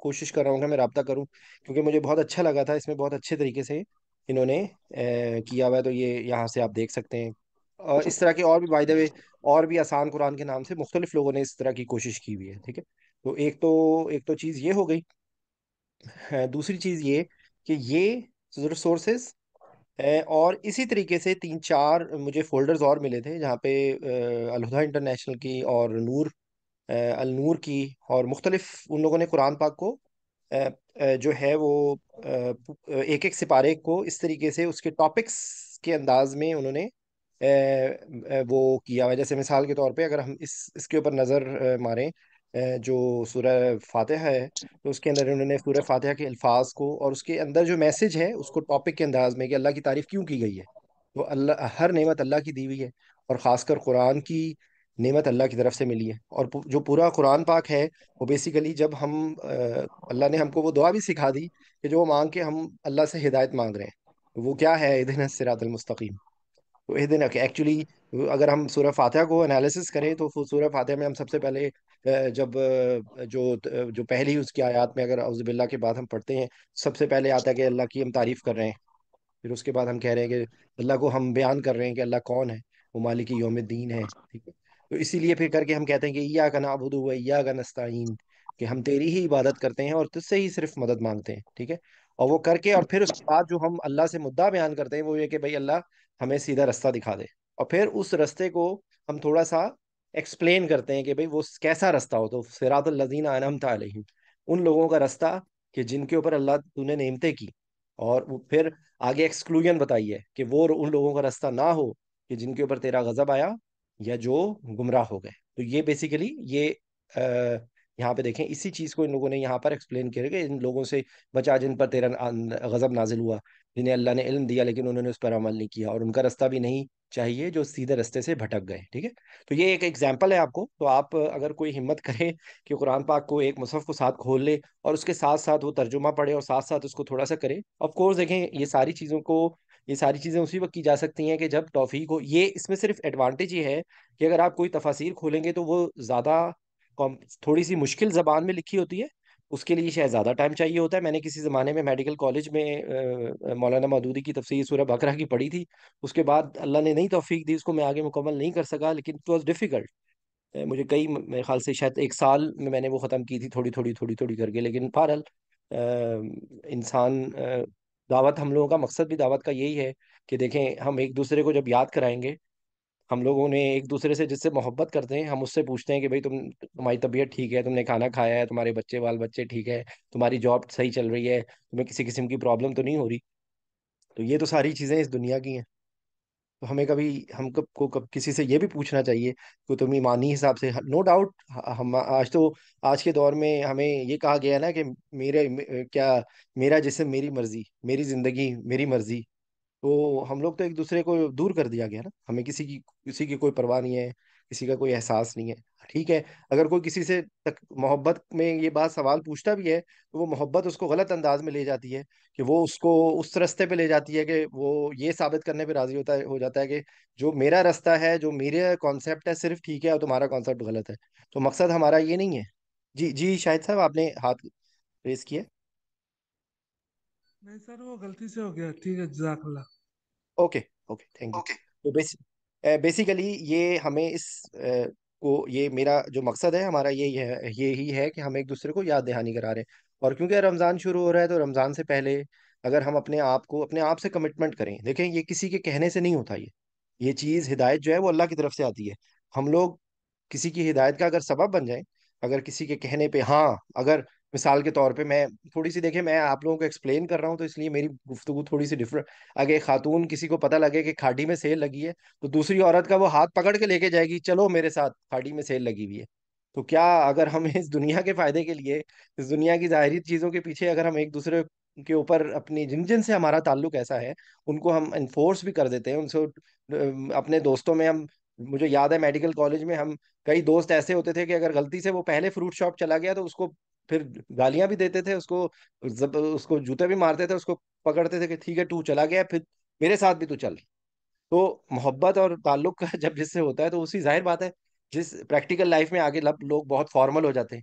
کوشش کر رہا ہوں کہ میں رابطہ کروں، کیونکہ مجھے بہت اچھا لگا تھا، اس میں بہت اچھے طریقے سے انہوں نے کیا ہوا ہے، تو یہ یہاں سے آپ دیکھ سکتے ہیں۔ اور اس طرح کے اور بھی بائی دا وے اور بھی آسان قرآن کے نام سے مختلف لوگوں نے اس طرح کی کوشش کی ہوئی ہے، ٹھیک ہے۔ تو ایک تو چیز یہ ہو گئی ہے، دوسری چیز یہ کہ یہ ریسورسز اور اسی طریقے سے تین چار مجھے فولڈرز اور ملے تھے جہاں پہ الہدیٰ انٹرنیشنل کی اور نور النور کی اور مختلف ان لوگوں نے قرآن پاک کو جو ہے وہ ایک ایک سپارے کو اس طریقے سے اس کے ٹاپکس کے انداز میں انہوں نے وہ کیا ہوا ہے۔ جیسے مثال کے طور پہ اگر ہم اس کے اوپر نظر ماریں، جو سورہ فاتحہ ہے، تو اس کے اندر انہوں نے سورہ فاتحہ کے الفاظ کو اور اس کے اندر جو میسج ہے اس کو ٹاپک کے انداز میں کہ اللہ کی تعریف کیوں کی گئی ہے، تو اللہ ہر نعمت اللہ کی دی ہوئی ہے، اور خاص کر قرآن کی نعمت اللہ کی طرف سے ملی ہے، اور جو پورا قرآن پاک ہے وہ بیسیکلی جب ہم اللہ نے ہم کو وہ دعا بھی سکھا دی کہ جو مانگ کے ہم اللہ سے ہدایت مانگ رہے ہیں، وہ کیا ہے؟ اہدنا الصراط المستقیم۔ تو اہدنا کہ ایکچولی اگر ہم سورہ فاتحہ کو انالیسس کریں تو سورہ فاتحہ میں ہم سب سے پہلے جب جو پہلی اس کی آیات میں اگر اعوذ باللہ کے بعد ہم پڑھتے ہیں، سب سے پہلے آتا ہے کہ اللہ کی ہم تعریف کر رہے ہیں، پھر اس کے بعد ہم کہہ رہے ہیں کہ اللہ کو ہم بیان کر رہے ہیں کہ اللہ کون ہے، وہ مالک یوم الدین ہے، ٹھیک ہے۔ تو اسی لیے پھر کر کے ہم کہتے ہیں کہ ایاک نعبد و ایاک نستعین، کہ ہم تیری ہی عبادت کرتے ہیں اور تجھ سے ہی صرف مدد مانگتے ہیں، ٹھیک ہے۔ اور وہ کر کے اور پھر اس کے بعد جو ہم اللہ سے مدعا بیان کرتے ہیں وہ یہ کہ بھائی اللہ ہمیں سیدھا رستہ دکھا دے، اور پھر اس رستے کو ہم تھوڑا سا ایکسپلین کرتے ہیں کہ بھائی وہ کیسا رستہ ہو، تو صراط الذین انعمت علیہم، ان لوگوں کا رستہ کہ جن کے اوپر اللہ تو نے نعمتیں کی، اور وہ پھر آگے ایکسکلوژن بتائی ہے کہ وہ ان لوگوں کا راستہ نہ ہو کہ جن کے اوپر تیرا غضب آیا یا جو گمراہ ہو گئے۔ تو یہ بیسیکلی یہ یہاں پہ دیکھیں اسی چیز کو ان لوگوں نے یہاں پر ایکسپلین کیا کہ ان لوگوں سے بچا جن پر تیرا غضب نازل ہوا، جنہیں اللہ نے علم دیا لیکن انہوں نے اس پر عمل نہیں کیا، اور ان کا راستہ بھی نہیں چاہیے جو سیدھے راستے سے بھٹک گئے، ٹھیک ہے۔ تو یہ ایک ایگزامپل ہے آپ کو، تو آپ اگر کوئی ہمت کرے کہ قرآن پاک کو ایک مصحف کو ساتھ کھول لے اور اس کے ساتھ ساتھ وہ ترجمہ پڑھے اور ساتھ ساتھ اس کو تھوڑا سا کرے، آف کورس دیکھیں یہ ساری چیزیں اسی وقت کی جا سکتی ہیں کہ جب توفیق ہو۔ یہ اس میں صرف ایڈوانٹیج یہ ہے کہ اگر آپ کوئی تفاسیر کھولیں گے تو وہ زیادہ تھوڑی سی مشکل زبان میں لکھی ہوتی ہے، اس کے لیے شاید زیادہ ٹائم چاہیے ہوتا ہے۔ میں نے کسی زمانے میں میڈیکل کالج میں مولانا مودودی کی تفسیر سورہ بقرہ کی پڑھی تھی، اس کے بعد اللہ نے نہیں توفیق دی، اس کو میں آگے مکمل نہیں کر سکا، لیکن اٹ واز ڈیفیکلٹ۔ مجھے میرے خیال سے شاید ایک سال میں نے وہ ختم کی تھی، تھوڑی تھوڑی تھوڑی تھوڑی کر کے، لیکن بہرحال انسان دعوت، ہم لوگوں کا مقصد بھی دعوت کا یہی ہے کہ دیکھیں ہم ایک دوسرے کو جب یاد کرائیں گے، ہم لوگوں نے ایک دوسرے سے جس سے محبت کرتے ہیں ہم اس سے پوچھتے ہیں کہ بھائی تمہاری طبیعت ٹھیک ہے، تم نے کھانا کھایا ہے، تمہارے بچے بال بچے ٹھیک ہے، تمہاری جاب صحیح چل رہی ہے، تمہیں کسی قسم کی پرابلم تو نہیں ہو رہی۔ تو یہ تو ساری چیزیں اس دنیا کی ہیں، تو ہمیں کبھی ہم کب کسی سے یہ بھی پوچھنا چاہیے کہ تم ایمانی حساب سے، نو ڈاؤٹ ہم آج کے دور میں ہمیں یہ کہا گیا ہے نا کہ کیا میرا جسم میری مرضی، میری زندگی میری مرضی، تو ہم لوگ تو ایک دوسرے کو دور کر دیا گیا نا، ہمیں کسی کی کوئی پرواہ نہیں ہے، کسی کا کوئی احساس نہیں ہے، ٹھیک ہے۔ اگر کوئی کسی سے محبت میں یہ بات سوال پوچھتا بھی ہے تو وہ محبت اس کو غلط انداز میں لے جاتی ہے، کہ وہ اس کو اس رستے پہ لے جاتی ہے کہ وہ یہ ثابت کرنے پہ راضی ہو جاتا ہے کہ جو میرا راستہ ہے، جو میرا کانسیپٹ ہے صرف ٹھیک ہے اور تمہارا کانسیپٹ غلط ہے، تو مقصد ہمارا یہ نہیں ہے۔ جی جی شاہد صاحب آپ نے ہاتھ ریس کیا۔ نہیں سر، وہ غلطی سے ہو گیا، ٹھیک ہے، جزاک اللہ۔ Okay okay thank you. تو بیسیکلی یہ ہمیں اس کو، یہ میرا جو مقصد ہے ہمارا یہی ہے کہ ہم ایک دوسرے کو یاد دہانی کرا رہے ہیں، اور کیونکہ رمضان شروع ہو رہا ہے تو رمضان سے پہلے اگر ہم اپنے آپ سے کمٹمنٹ کریں، دیکھیں یہ کسی کے کہنے سے نہیں ہوتا، یہ چیز ہدایت جو ہے وہ اللہ کی طرف سے آتی ہے۔ ہم لوگ کسی کی ہدایت کا اگر سبب بن جائیں، اگر کسی کے کہنے پہ، ہاں اگر مثال کے طور پہ میں تھوڑی سی، دیکھیں میں آپ لوگوں کو ایکسپلین کر رہا ہوں تو اس لیے میری گفتگو تھوڑی سی ڈفرنٹ، اگر ایک خاتون کسی کو پتہ لگے کہ کھاڑی میں سیل لگی ہے تو دوسری عورت کا وہ ہاتھ پکڑ کے لے کے جائے گی، چلو میرے ساتھ کھاڑی میں سیل لگی ہوئی ہے۔ تو کیا اگر ہم اس دنیا کے فائدے کے لیے، اس دنیا کی ظاہری چیزوں کے پیچھے اگر ہم ایک دوسرے کے اوپر اپنی جن سے ہمارا تعلق ایسا ہے ان کو ہم انفورس بھی کر دیتے ہیں، ان سے اپنے دوستوں میں ہم، مجھے یاد ہے میڈیکل کالج میں ہم کئی دوست ایسے ہوتے تھے کہ اگر غلطی سے وہ پہلے فروٹ شاپ چلا گیا تو اس کو پھر گالیاں بھی دیتے تھے، اس کو جوتے بھی مارتے تھے، اس کو پکڑتے تھے کہ ٹھیک ہے تو چلا گیا، پھر میرے ساتھ بھی تو چل۔ تو محبت اور تعلق کا جب جس سے ہوتا ہے تو اسی ظاہر بات ہے، جس پریکٹیکل لائف میں آگے لوگ بہت فارمل ہو جاتے ہیں،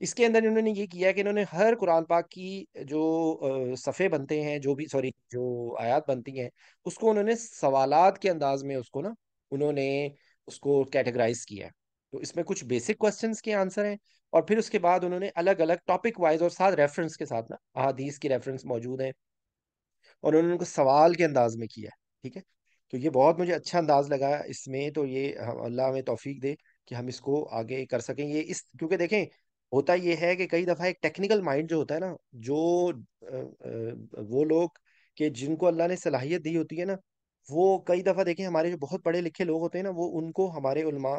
اس کے اندر انہوں نے یہ کیا کہ انہوں نے ہر قرآن پاک کی جو صفحے بنتے ہیں، جو بھی سوری جو آیات بنتی ہیں، اس کو انہوں نے سوالات کے انداز میں اس کو نا انہوں نے اس کو کیٹیگرائز کیا ہے. تو اس میں کچھ بیسک کوسچنس کے آنسر ہیں، اور پھر اس کے بعد انہوں نے الگ الگ ٹاپک وائز اور ساتھ ریفرنس کے ساتھ نا احادیث کی ریفرنس موجود ہیں، اور انہوں نے ان کو سوال کے انداز میں کیا ہے. ٹھیک ہے. تو یہ بہت مجھے اچھا انداز لگا اس میں. تو یہ اللہ ہمیں توفیق دے کہ ہم اس کو آگے کر سکیں. یہ اس کیونکہ دیکھیں ہوتا یہ ہے کہ کئی دفعہ ایک ٹیکنیکل مائنڈ جو ہوتا ہے نا، جو وہ لوگ کہ جن کو اللہ نے صلاحیت دی ہوتی ہے نا، وہ کئی دفعہ دیکھیں ہمارے جو بہت پڑھے لکھے لوگ ہوتے ہیں نا، وہ ان کو ہمارے علماء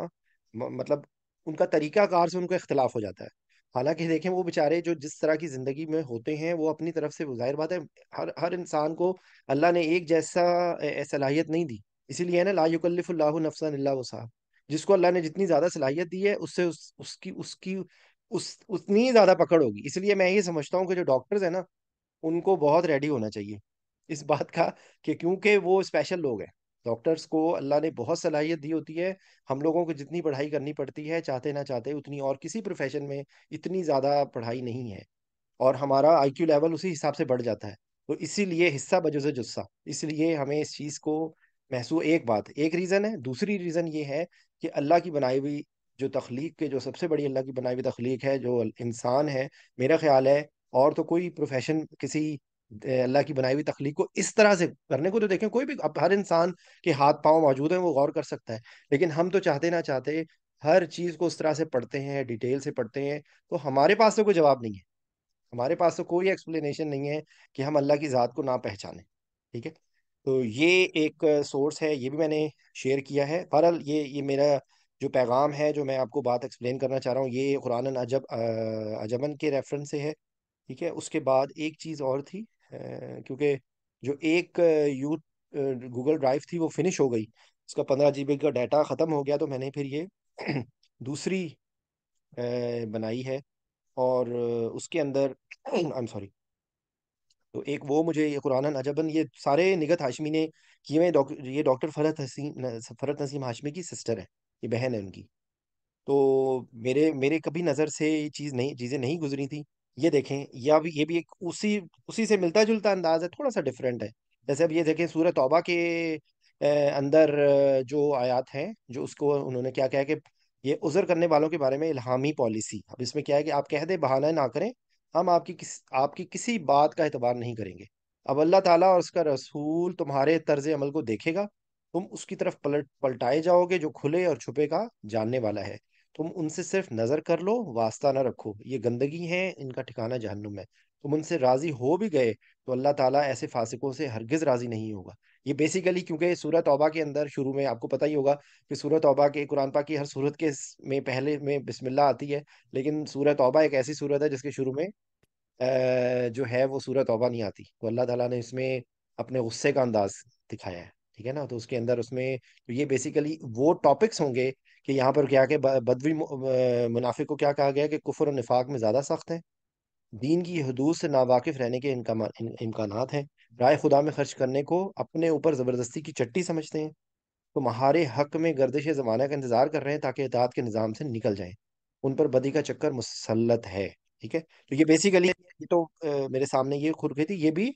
مطلب ان کا طریقہ کار سے ان کو اختلاف ہو جاتا ہے. حالانکہ دیکھیں وہ بیچارے جو جس طرح کی زندگی میں ہوتے ہیں، وہ اپنی طرف سے ظاہر بات ہے ہر انسان کو اللہ نے ایک جیسا صلاحیت نہیں دی. اسی لیے ہے نا لا یکلف اللہ نفسا الا وسعها. جس کو اللہ نے جتنی زیادہ صلاحیت دی ہے، اس سے اتنی زیادہ پکڑ ہوگی. اس لیے میں یہ سمجھتا ہوں کہ جو ڈاکٹرز ہیں نا، ان کو بہت ریڈی ہونا چاہیے اس بات کا کہ کیونکہ وہ اسپیشل لوگ ہیں. ڈاکٹرز کو اللہ نے بہت صلاحیت دی ہوتی ہے. ہم لوگوں کو جتنی پڑھائی کرنی پڑتی ہے چاہتے نہ چاہتے اتنی، اور کسی پروفیشن میں اتنی زیادہ پڑھائی نہیں ہے، اور ہمارا آئی کیو لیول اسی حساب سے بڑھ جاتا ہے. تو اسی لیے حصہ بجز جسہ، اس لیے ہمیں اس چیز کو محسوس. ایک بات ایک ریزن ہے. دوسری ریزن یہ ہے کہ اللہ کی بنائی ہوئی جو تخلیق کے جو سب سے بڑی اللہ کی بنائی ہوئی تخلیق ہے جو انسان ہے، میرا خیال ہے اور تو کوئی پروفیشن کسی اللہ کی بنائی ہوئی تخلیق کو اس طرح سے کرنے کو تو دیکھیں کوئی بھی اب ہر انسان کے ہاتھ پاؤں موجود ہیں، وہ غور کر سکتا ہے. لیکن ہم تو چاہتے نہ چاہتے ہر چیز کو اس طرح سے پڑھتے ہیں، ڈیٹیل سے پڑھتے ہیں. تو ہمارے پاس تو کوئی جواب نہیں ہے، ہمارے پاس تو کوئی ایکسپلینیشن نہیں ہے کہ ہم اللہ کی ذات کو نہ پہچانیں. ٹھیک ہے. تو یہ ایک سورس ہے، یہ بھی میں نے شیئر کیا ہے. بہرحال یہ میرا جو پیغام ہے، جو میں آپ کو بات ایکسپلین کرنا چاہ رہا ہوں، یہ قرآن عجبن کے ریفرنس سے ہے. ٹھیک ہے. اس کے بعد ایک چیز اور تھی، کیونکہ جو ایک یوٹ گوگل ڈرائیو تھی وہ فنش ہو گئی، اس کا 15 GB کا ڈیٹا ختم ہو گیا، تو میں نے پھر یہ دوسری بنائی ہے. اور اس کے اندر I'm سوری. تو ایک وہ مجھے یہ قرآن عجبن، یہ سارے نگہت ہاشمی نے کیے ہوئے. یہ ڈاکٹر فرحت نسیم ہاشمی کی سسٹر ہے، یہ بہن ہے ان کی. تو میرے کبھی نظر سے یہ چیزیں نہیں گزری تھیں. یہ دیکھیں یہ بھی ایک اسی سے ملتا جلتا انداز ہے، تھوڑا سا ڈفرینٹ ہے. جیسے اب یہ دیکھیں سورہ توبہ کے اندر جو آیات ہیں، جو اس کو انہوں نے کیا کہا کہ یہ عذر کرنے والوں کے بارے میں الہامی پالیسی. اب اس میں کیا ہے کہ آپ کہہ دیں بہانہ نہ کریں، ہم آپ کی کسی بات کا اعتبار نہیں کریں گے. اب اللہ تعالیٰ اور اس کا رسول تمہارے طرز عمل کو دیکھے گا، تم اس کی طرف پلٹائے جاؤ گے جو کھلے اور چھپے کا جاننے والا ہے. تم ان سے صرف نظر کر لو، واسطہ نہ رکھو، یہ گندگی ہے، ان کا ٹھکانہ جہنم ہے. تم ان سے راضی ہو بھی گئے تو اللہ تعالیٰ ایسے فاسقوں سے ہرگز راضی نہیں ہوگا. یہ بیسیکلی کیونکہ سورہ توبہ کے اندر شروع میں آپ کو پتہ ہی ہوگا کہ سورہ توبہ کے قرآن پاک کی ہر سورت کے میں پہلے میں بسم اللہ آتی ہے، لیکن سورہ توبہ ایک ایسی سورت ہے جس کے شروع میں جو ہے وہ سورہ توبہ نہیں آتی. تو اللہ تعالیٰ نے اس میں اپنے غصے کا انداز دکھایا ہے. ٹھیک ہے نا. تو اس کے اندر اس میں تو یہ بیسیکلی وہ ٹاپکس ہوں گے کہ یہاں پر کیا کہ بدوی منافق کو کیا کہا گیا کہ کفر و نفاق میں زیادہ سخت ہے، دین کی حدود سے ناواقف رہنے کے امکانات ہیں، رائے خدا میں خرچ کرنے کو اپنے اوپر زبردستی کی چٹی سمجھتے ہیں، تمہارے حق میں گردش زمانہ کا انتظار کر رہے ہیں تاکہ اطاعت کے نظام سے نکل جائیں، ان پر بدی کا چکر مسلط ہے. ٹھیک ہے. تو یہ بیسیکلی یہ تو میرے سامنے یہ کھل گئی تھی. یہ بھی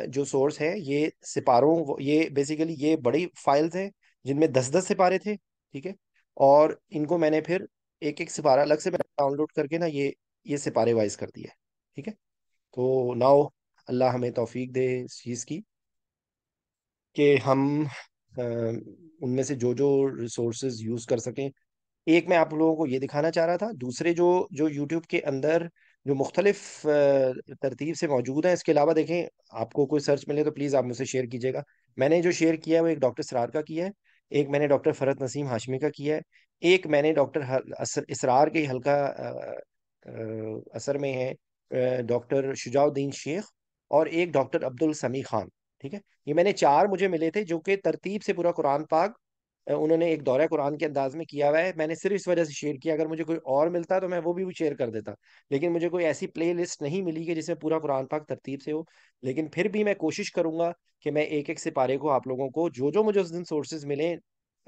جو سورس ہے یہ سپاروں، یہ بیسیکلی یہ بڑی فائلز ہیں جن میں 10 10 سپارے تھے. ٹھیک ہے. اور ان کو میں نے پھر ایک ایک سپارہ الگ سے میں ڈاؤن لوڈ کر کے نا یہ سپارے وائز کر دیا ہے. ٹھیک ہے. تو ناؤ اللہ ہمیں توفیق دے اس چیز کی کہ ہم ان میں سے جو ریسورسز یوز کر سکیں. ایک میں آپ لوگوں کو یہ دکھانا چاہ رہا تھا. دوسرے جو یوٹیوب کے اندر جو مختلف ترتیب سے موجود ہیں، اس کے علاوہ دیکھیں آپ کو کوئی سرچ ملے تو پلیز آپ مجھ سے شیئر کیجیے گا. میں نے جو شیئر کیا ہے وہ ایک ڈاکٹر سرار کا کیا ہے، ایک میں نے ڈاکٹر فرحت نسیم ہاشمی کا کیا ہے، ایک میں نے ڈاکٹر اسرار کے حلقہ اثر میں ہے ڈاکٹر شجاع الدین شیخ، اور ایک ڈاکٹر عبد السمیع خان. ٹھیک ہے. یہ میں نے 4 مجھے ملے تھے جو کہ ترتیب سے پورا قرآن پاک انہوں نے ایک دورہ قرآن کے انداز میں کیا ہوا ہے. میں نے صرف اس وجہ سے شیئر کیا، اگر مجھے کوئی اور ملتا تو میں وہ بھی شیئر کر دیتا، لیکن مجھے کوئی ایسی پلے لسٹ نہیں ملی کہ جس میں پورا قرآن پاک ترتیب سے ہو. لیکن پھر بھی میں کوشش کروں گا کہ میں ایک ایک سپارے کو آپ لوگوں کو جو مجھے اس دن سورسز ملیں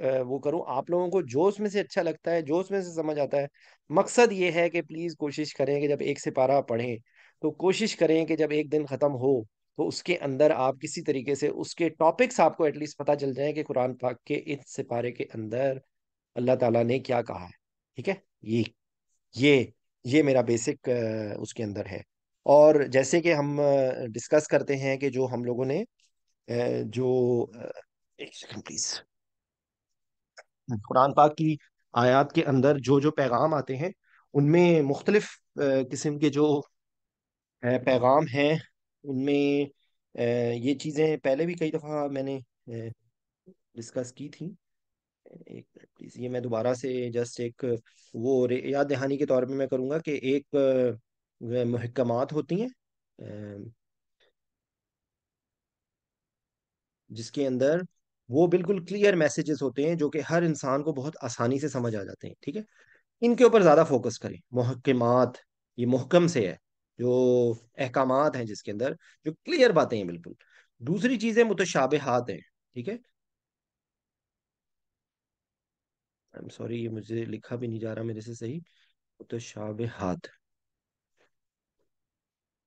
وہ کروں, آپ لوگوں کو جو اس میں سے اچھا لگتا ہے، جو اس میں سے سمجھ آتا ہے. مقصد یہ ہے کہ پلیز کوشش کریں کہ جب ایک سپارہ پڑھیں تو کوشش کریں کہ جب ایک دن ختم ہو تو اس کے اندر آپ کسی طریقے سے اس کے ٹاپکس آپ کو ایٹ لیسٹ پتہ چل جائیں کہ قرآن پاک کے اس سپارے کے اندر اللہ تعالیٰ نے کیا کہا ہے. ٹھیک ہے، یہ یہ میرا بیسک اس کے اندر ہے. اور جیسے کہ ہم ڈسکس کرتے ہیں کہ جو ہم لوگوں نے جو ایک سیکنڈ پلیز، قرآن پاک کی آیات کے اندر جو جو پیغام آتے ہیں ان میں مختلف قسم کے جو پیغام ہیں، ان میں یہ چیزیں پہلے بھی کئی دفعہ میں نے ڈسکس کی تھی. ایک منٹ پلیز، یہ میں دوبارہ سے جسٹ ایک وہ یاد دہانی کے طور پہ میں کروں گا کہ ایک محکمات ہوتی ہیں جس کے اندر وہ بالکل کلیئر میسیجز ہوتے ہیں جو کہ ہر انسان کو بہت آسانی سے سمجھ آ جاتے ہیں. ٹھیک ہے، ان کے اوپر زیادہ فوکس کریں. محکمات، یہ محکم سے ہے، جو احکامات ہیں جس کے اندر جو کلیئر باتیں ہیں بالکل. دوسری چیزیں متشابہات ہیں. ٹھیک ہے، آئی ایم سوری، یہ مجھے لکھا بھی نہیں جا رہا میرے سے صحیح. متشابہات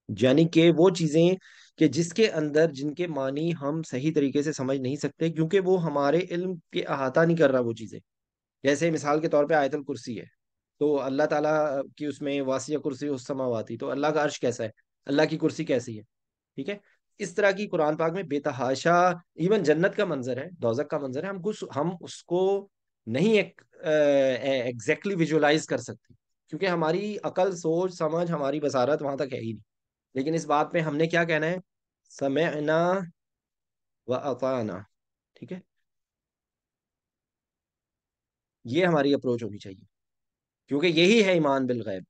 یعنی کہ وہ چیزیں کہ جس کے اندر جن کے معنی ہم صحیح طریقے سے سمجھ نہیں سکتے کیونکہ وہ ہمارے علم کے احاطہ نہیں کر رہا وہ چیزیں. جیسے مثال کے طور پہ آیت الکرسی ہے، تو اللہ تعالیٰ کی اس میں واسیع کرسی السماواتی، تو اللہ کا عرش کیسا ہے، اللہ کی کرسی کیسی ہے. ٹھیک ہے، اس طرح کی قرآن پاک میں بے تحاشا، ایون جنت کا منظر ہے، دوزخ کا منظر ہے، ہم اس کو نہیں ایگزیکٹلی ویژولائز کر سکتے کیونکہ ہماری عقل، سوچ، سمجھ، ہماری بصارت وہاں تک ہے ہی نہیں. لیکن اس بات پہ ہم نے کیا کہنا ہے؟ سمعنا و اطعنا. ٹھیک ہے، یہ ہماری اپروچ ہونی چاہیے کیونکہ یہی ہے ایمان بالغیب.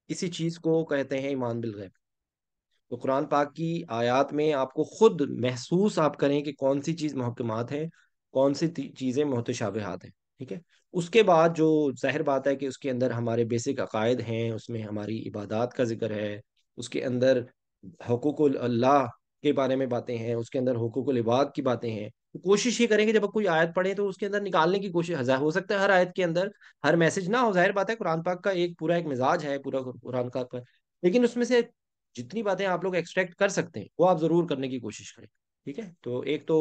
اسی چیز کو کہتے ہیں ایمان بالغیب. تو قرآن پاک کی آیات میں آپ کو خود محسوس آپ کریں کہ کون سی چیز محکمات ہیں، کون سی چیزیں متشابہات ہیں. ٹھیک ہے، اس کے بعد جو ظاہر بات ہے کہ اس کے اندر ہمارے بیسک عقائد ہیں، اس میں ہماری عبادات کا ذکر ہے، اس کے اندر حقوق اللہ کے بارے میں باتیں ہیں، اس کے اندر حقوق العباد کی باتیں ہیں. تو کوشش یہ کریں کہ جب کوئی آیت پڑھیں تو اس کے اندر نکالنے کی کوشش. ہو سکتا ہے ہر آیت کے اندر ہر میسج نہ ہو، ظاہر بات ہے قرآن پاک کا ایک پورا ایک مزاج ہے پورا قرآن پاک کا، لیکن اس میں سے جتنی باتیں آپ لوگ ایکسٹریکٹ کر سکتے ہیں وہ آپ ضرور کرنے کی کوشش کریں. ٹھیک ہے، تو ایک تو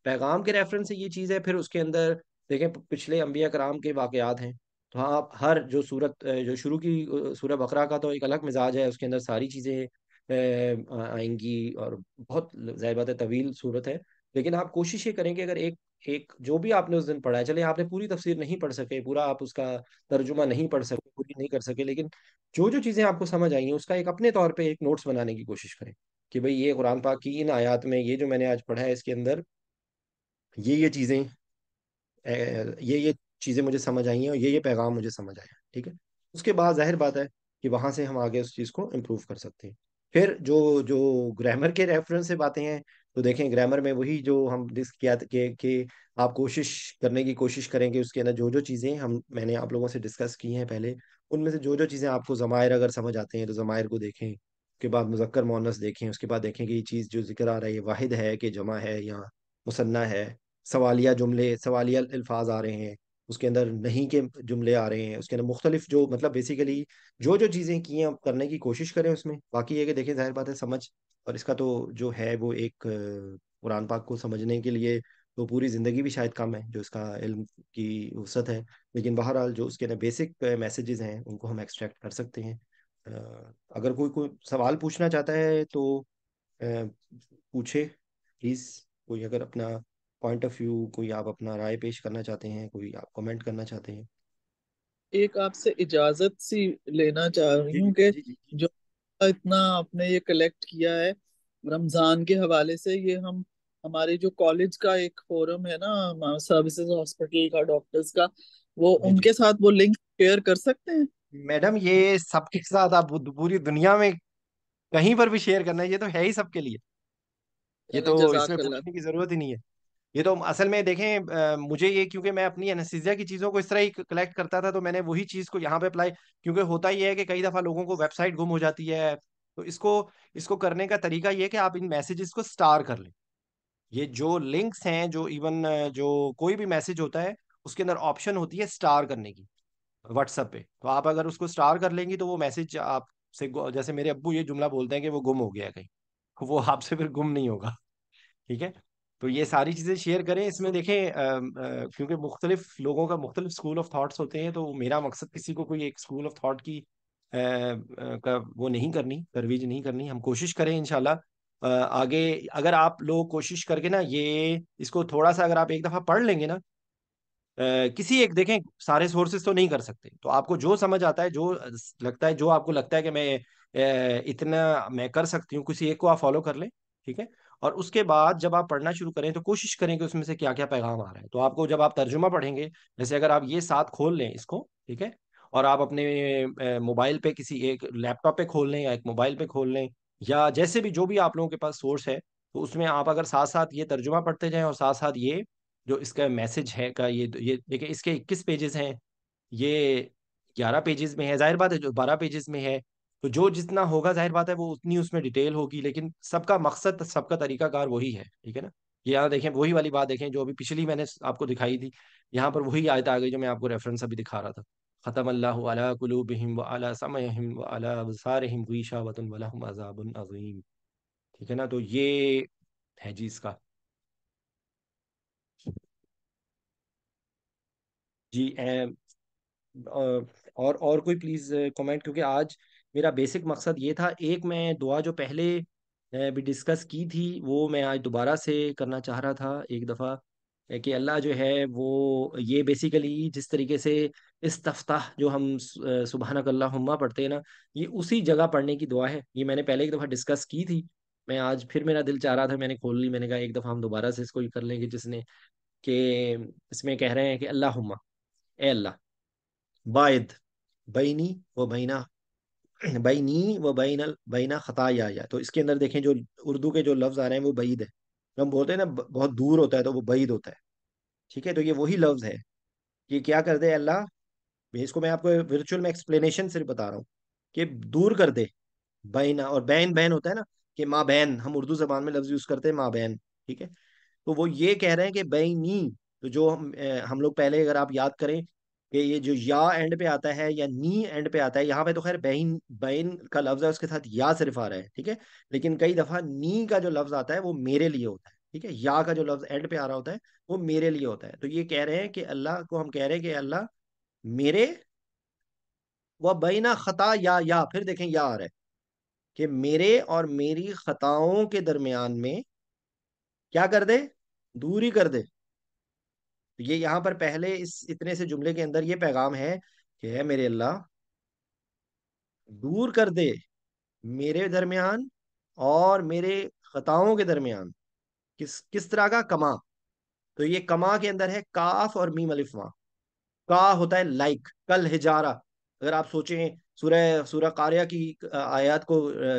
پیغام کے ریفرنس سے یہ چیز ہے. پھر اس کے اندر دیکھیں پچھلے انبیاء کرام کے واقعات ہیں، تو ہاں آپ ہر جو سورت جو شروع کی سورہ بقرہ کا تو ایک الگ مزاج ہے، اس کے اندر ساری چیزیں آئیں گی اور بہت ظاہر بات ہے طویل صورت ہے. لیکن آپ کوشش یہ کریں کہ اگر ایک ایک جو بھی آپ نے اس دن پڑھا ہے، چلے آپ نے پوری تفسیر نہیں پڑھ سکے، پورا آپ اس کا ترجمہ نہیں پڑھ سکے، پوری نہیں کر سکے، لیکن جو جو چیزیں آپ کو سمجھ آئی ہیں اس کا ایک اپنے طور پہ ایک نوٹس بنانے کی کوشش کریں کہ بھئی یہ قرآن پاک کی ان آیات میں یہ جو میں نے آج پڑھا ہے اس کے اندر یہ چیزیں یہ چیزیں مجھے سمجھ آئی ہیں اور یہ پیغام مجھے سمجھ آیا. ٹھیک ہے، اس کے بعد ظاہر بات ہے کہ وہاں سے ہم آگے اس چیز کو امپروو کر سکتے ہیں. پھر جو جو گرامر کے ریفرنس سے باتیں ہیں، تو دیکھیں گرامر میں وہی جو ہم ڈس کیا کہ آپ کوشش کرنے کی کوشش کریں کہ اس کے اندر جو جو چیزیں میں نے آپ لوگوں سے ڈسکس کی ہیں پہلے، ان میں سے جو جو چیزیں آپ کو ضمائر اگر سمجھ آتے ہیں تو ضمائر کو دیکھیں. اس کے بعد مذکر مؤنث دیکھیں. اس کے بعد دیکھیں کہ یہ چیز جو ذکر آ رہا ہے یہ واحد ہے کہ جمع ہے یا مثنیٰ ہے. سوالیہ جملے، سوالیہ الفاظ آ رہے ہیں، اس کے اندر نہیں کے جملے آ رہے ہیں، اس کے اندر مختلف جو مطلب بیسیکلی جو جو چیزیں کی ہیں کرنے کی کوشش کریں اس میں. باقی یہ کہ دیکھیں ظاہر بات ہے سمجھ اور اس کا تو جو ہے وہ ایک قرآن پاک کو سمجھنے کے لیے تو پوری زندگی بھی شاید کم ہے جو اس کا علم کی وسعت ہے. لیکن بہرحال جو اس کے اندر بیسک میسیجز ہیں ان کو ہم ایکسٹریکٹ کر سکتے ہیں. اگر کوئی سوال پوچھنا چاہتا ہے تو پوچھے پلیز. کوئی اگر اپنا پوائنٹ آف ویو، کوئی آپ اپنا رائے پیش کرنا چاہتے ہیں، کوئی آپ کمنٹ کرنا چاہتے ہیں. ایک آپ سے اجازت سی لینا چاہ رہی جی جی ہوں کہ جی جی جی جو اتنا آپ نے یہ کلیکٹ کیا ہے رمضان کے حوالے سے، یہ ہم ہمارے جو کالج کا ایک فورم ہے نا سروسز ہاسپٹل کا، ڈاکٹرز کا، وہ جی ان جی کے ساتھ وہ لنک شیئر کر سکتے ہیں؟ میڈم یہ سب کے ساتھ آپ پوری دنیا میں کہیں پر بھی شیئر کرنا ہے، یہ تو ہے ہی سب کے لیے. یہ چلے تو اس میں جزاک اللہ. پوچھنے کی ضرورت ہی نہیں ہے. یہ تو اصل میں دیکھیں مجھے یہ کیونکہ میں اپنی انستھیزیا کی چیزوں کو اس طرح ہی کلیکٹ کرتا تھا تو میں نے وہی چیز کو یہاں پہ اپلائی. کیونکہ ہوتا یہ ہے کہ کئی دفعہ لوگوں کو ویب سائٹ گم ہو جاتی ہے، تو اس کو کرنے کا طریقہ یہ ہے کہ آپ ان میسیجز کو سٹار کر لیں. یہ جو لنکس ہیں، جو ایون جو کوئی بھی میسج ہوتا ہے اس کے اندر آپشن ہوتی ہے اسٹار کرنے کی واٹس ایپ پہ، تو آپ اگر اس کو اسٹار کر لیں گی تو وہ میسج آپ سے جیسے میرے ابو یہ جملہ بولتے ہیں کہ وہ گم ہو گیا کہیں، وہ آپ سے پھر گم نہیں ہوگا، ٹھیک ہے؟ تو یہ ساری چیزیں شیئر کریں اس میں، دیکھیں کیونکہ مختلف لوگوں کا مختلف اسکول آف تھاٹس ہوتے ہیں، تو میرا مقصد کسی کو کوئی ایک اسکول آف تھاٹ کی کا وہ نہیں کرنی، ترویج نہیں کرنی، ہم کوشش کریں انشاءاللہ آگے اگر آپ لوگ کوشش کر کے نا یہ اس کو تھوڑا سا اگر آپ ایک دفعہ پڑھ لیں گے نا، کسی ایک دیکھیں سارے سورسز تو نہیں کر سکتے، تو آپ کو جو سمجھ آتا ہے، جو لگتا ہے، جو آپ کو لگتا ہے کہ میں اتنا میں کر سکتی ہوں، کسی ایک کو آپ فالو کر لیں، ٹھیک ہے؟ اور اس کے بعد جب آپ پڑھنا شروع کریں تو کوشش کریں کہ اس میں سے کیا کیا پیغام آ رہا ہے، تو آپ کو جب آپ ترجمہ پڑھیں گے، جیسے اگر آپ یہ ساتھ کھول لیں اس کو، ٹھیک ہے، اور آپ اپنے موبائل پہ کسی ایک لیپ ٹاپ پہ کھول لیں یا ایک موبائل پہ کھول لیں، یا جیسے بھی جو بھی آپ لوگوں کے پاس سورس ہے، تو اس میں آپ اگر ساتھ ساتھ یہ ترجمہ پڑھتے جائیں اور ساتھ ساتھ یہ جو اس کا میسج ہے کا یہ دیکھیں اس کے 21 پیجز ہیں، یہ 11 پیجز میں ہے، ظاہر بات ہے جو 12 پیجز میں ہے، تو جو جتنا ہوگا ظاہر بات ہے وہ اتنی اس میں ڈیٹیل ہوگی، لیکن سب کا مقصد، سب کا طریقہ کار وہی ہے، ٹھیک ہے نا؟ یہاں دیکھیں وہی والی بات دیکھیں جو ابھی پچھلی میں نے آپ کو دکھائی تھی، یہاں پر وہی آیت آ گئی جو میں آپ کو ریفرنس ابھی دکھا رہا تھا، ختم اللہ علی قلوبہم وعلی سمعہم وعلی ابصارہم غشاوۃ ولہم عذاب عظیم، ٹھیک ہے نا؟ تو یہ ہے جی اس کا جی اور کوئی پلیز کمنٹ، کیونکہ آج میرا بیسک مقصد یہ تھا، ایک میں دعا جو پہلے بھی ڈسکس کی تھی وہ میں آج دوبارہ سے کرنا چاہ رہا تھا ایک دفعہ، کہ اللہ جو ہے وہ یہ بیسیکلی جس طریقے سے استفتاح جو ہم سبحانک اللہم پڑھتے ہیں نا، یہ اسی جگہ پڑھنے کی دعا ہے، یہ میں نے پہلے ایک دفعہ ڈسکس کی تھی، میں آج پھر میرا دل چاہ رہا تھا، میں نے کھول لی، میں نے کہا ایک دفعہ ہم دوبارہ سے اس کو ہی کر لیں گے، جس نے کہ اس میں کہہ رہے ہیں کہ اللہم، اے اللہ، باعد بینی و بینا، بینی و بینا خطایا، تو اس کے اندر دیکھیں جو اردو کے جو لفظ آ رہے ہیں وہ بعید ہے، جو ہم بولتے ہیں نا بہت دور ہوتا ہے تو وہ بعید ہوتا ہے، ٹھیک ہے؟ تو یہ وہی لفظ ہے، یہ کیا کر دے اللہ، اس کو میں آپ کو ورچوئل میں ایکسپلینیشن صرف بتا رہا ہوں، کہ دور کر دے بینا، اور بین بین ہوتا ہے نا، کہ ماں بین، ہم اردو زبان میں لفظ یوز کرتے ہیں ماں بین، ٹھیک ہے؟ تو وہ یہ کہہ رہے ہیں کہ بینی، تو جو ہم لوگ پہلے اگر آپ یاد کریں کہ یہ جو یا اینڈ پہ آتا ہے یا نی اینڈ پہ آتا ہے، یہاں پہ تو خیر بین بین کا لفظ ہے، اس کے ساتھ یا صرف آ رہا ہے، ٹھیک ہے؟ لیکن کئی دفعہ نی کا جو لفظ آتا ہے وہ میرے لیے ہوتا ہے، ٹھیک ہے؟ یا کا جو لفظ اینڈ پہ آ رہا ہوتا ہے وہ میرے لیے ہوتا ہے، تو یہ کہہ رہے ہیں کہ اللہ کو ہم کہہ رہے ہیں کہ اللہ میرے وہ بینا خطا یا پھر دیکھیں یا آ رہا ہے کہ میرے اور میری خطاؤں کے درمیان میں کیا کر دے، دوری کر دے، یہ یہاں پر پہلے اس اتنے سے جملے کے اندر یہ پیغام ہے کہ اے میرے اللہ، دور کر دے میرے درمیان اور میرے خطاؤں کے درمیان کس طرح کا کما، تو یہ کما کے اندر ہے کاف اور میم الف ماں، کا ہوتا ہے لائک کل ہجارہ، اگر آپ سوچیں سورہ قاریہ کی آیات کو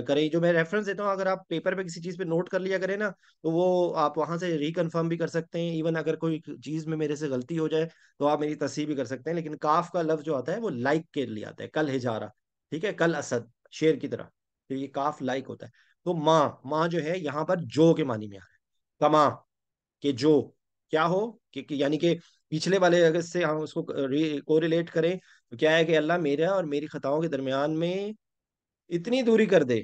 کریں، جو میں ریفرنس دیتا ہوں، اگر آپ پیپر پہ کسی چیز پہ نوٹ کر لیا کریں نا تو وہ آپ وہاں سے ریکنفرم بھی کر سکتے ہیں، ایون اگر کوئی چیز میں میرے سے غلطی ہو جائے تو آپ میری تصحیح بھی کر سکتے ہیں، لیکن کاف کا لفظ جو آتا ہے وہ لائک کے لیے آتا ہے، کل ہجارہ، ٹھیک ہے، کل اسد، شیر کی طرح، تو یہ کاف لائک ہوتا ہے، تو ماں ماں جو ہے یہاں پر جو کے معنی میں آ رہا ہے، کما، کہ جو کیا ہو، یعنی کہ پچھلے والے اگر سے ہم اس کو کوریلیٹ کریں تو کیا ہے کہ اللہ میرا اور میری خطاؤں کے درمیان میں اتنی دوری کر دے،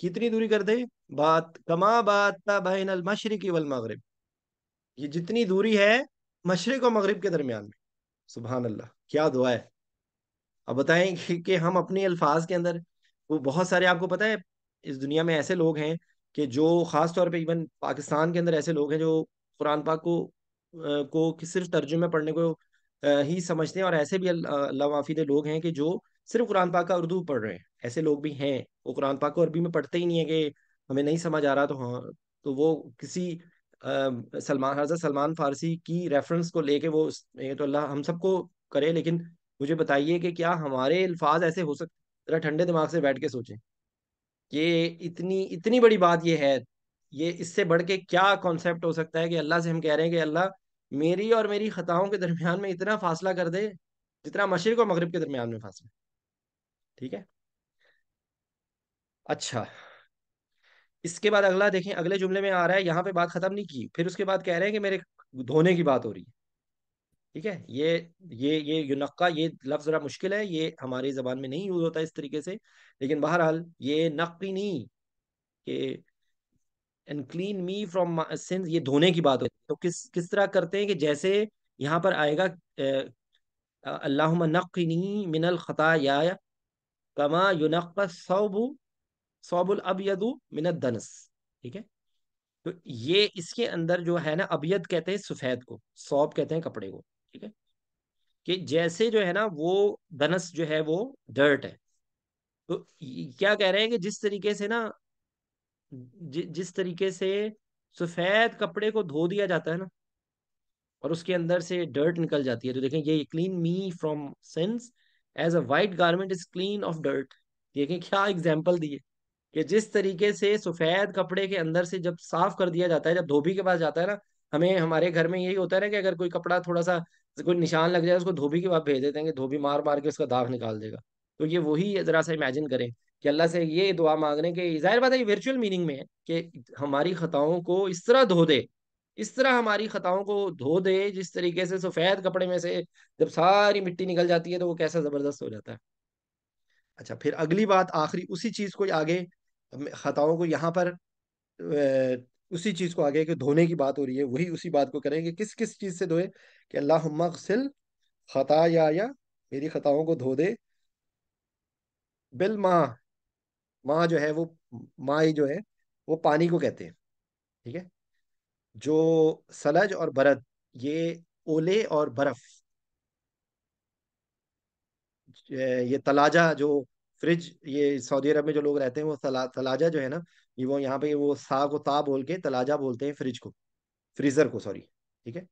کتنی دوری کر دے، بات کما بات بین المشرق والمغرب، یہ جتنی دوری ہے مشرق و مغرب کے درمیان میں، سبحان اللہ، کیا دعا ہے! اب بتائیں کہ ہم اپنے الفاظ کے اندر، وہ بہت سارے آپ کو پتہ ہے اس دنیا میں ایسے لوگ ہیں کہ جو خاص طور پہ ایون پاکستان کے اندر ایسے لوگ ہیں جو قرآن پاک کو صرف ترجمے پڑھنے کو ہی سمجھتے ہیں، اور ایسے بھی اللہ معافی دے لوگ ہیں کہ جو صرف قرآن پاک کا اردو پڑھ رہے ہیں، ایسے لوگ بھی ہیں، وہ قرآن پاک کو عربی میں پڑھتے ہی نہیں ہے کہ ہمیں نہیں سمجھ آ رہا تو ہاں، تو وہ کسی سلمان حضرت سلمان فارسی کی ریفرنس کو لے کے وہ یہ تو اللہ ہم سب کو کرے، لیکن مجھے بتائیے کہ کیا ہمارے الفاظ ایسے ہو سکتے؟ ذرا ٹھنڈے دماغ سے بیٹھ کے سوچیں، یہ اتنی اتنی بڑی بات یہ ہے، یہ اس سے بڑھ کے کیا کانسیپٹ ہو سکتا ہے کہ اللہ سے ہم کہہ رہے ہیں کہ اللہ میری اور میری خطاؤں کے درمیان میں اتنا فاصلہ کر دے جتنا مشرق اور مغرب کے درمیان میں فاصلہ، ٹھیک ہے؟ اچھا، اس کے بعد اگلا دیکھیں، اگلے جملے میں آ رہا ہے، یہاں پہ بات ختم نہیں کی، پھر اس کے بعد کہہ رہے ہیں کہ میرے دھونے کی بات ہو رہی ہے. ٹھیک ہے، یہ یونقا، یہ لفظ ذرا مشکل ہے، یہ ہماری زبان میں نہیں یوز ہوتا اس طریقے سے، لیکن بہرحال یہ نقی نہیں کہ and clean me from my sins، یہ دھونے کی بات ہوتی ہے. تو کس طرح کرتے ہیں کہ جیسے یہاں پر آئے گا اللہم نقنی من الخطایا کما ینقی ثوب الابیض من الدنس. ٹھیک ہے، تو یہ اس کے اندر جو ہے نا، ابیض کہتے ہیں سفید کو، ثوب کہتے ہیں کپڑے کو. ٹھیک ہے، کہ جیسے جو ہے نا وہ دنس جو ہے وہ ڈرٹ ہے. تو کیا کہہ رہے ہیں کہ جس طریقے سے نا، جس طریقے سے سفید کپڑے کو دھو دیا جاتا ہے نا، اور اس کے اندر سے ڈرٹ نکل جاتی ہے، تو دیکھیں یہ clean me from since as a white garment is clean of dirt. دیکھیں کیا اگزامپل دی ہے کہ جس طریقے سے سفید کپڑے کے اندر سے جب صاف کر دیا جاتا ہے، جب دھوبی کے پاس جاتا ہے نا، ہمیں ہمارے گھر میں یہی ہوتا ہے نا کہ اگر کوئی کپڑا تھوڑا سا کوئی نشان لگ جائے، اس کو دھوبی کے پاس بھیج دیتے ہیں کہ دھوبی مار مار کے اس کا داغ نکال دے گا. تو یہ وہی ذرا سا امیجن کریں کہ اللہ سے یہ دعا مانگ رہے ہیں کہ ظاہر بات ہے یہ ورچوئل میننگ میں ہے کہ ہماری خطاؤں کو اس طرح دھو دے، اس طرح ہماری خطاؤں کو دھو دے، جس طریقے سے سفید کپڑے میں سے جب ساری مٹی نکل جاتی ہے تو وہ کیسا زبردست ہو جاتا ہے. اچھا، پھر اگلی بات آخری اسی چیز کو آگے، خطاؤں کو یہاں پر اسی چیز کو آگے کہ دھونے کی بات ہو رہی ہے، وہی اسی بات کو کریں کہ کس کس چیز سے دھوئے، کہ اللہم اغسل خطایا، میری خطاؤں کو دھو دے، بالماء، ماں جو ہے وہ، مائی جو ہے وہ پانی کو کہتے ہیں. ٹھیک ہے، جو سلج اور برد، یہ اولے اور برف، یہ تلاجہ جو فریج، یہ سعودی عرب میں جو لوگ رہتے ہیں وہ تلاجہ جو ہے نا، یہ وہ یہاں پہ وہ سا کو تا بول کے تلاجہ بولتے ہیں فریج کو، فریزر کو سوری. ٹھیک ہے،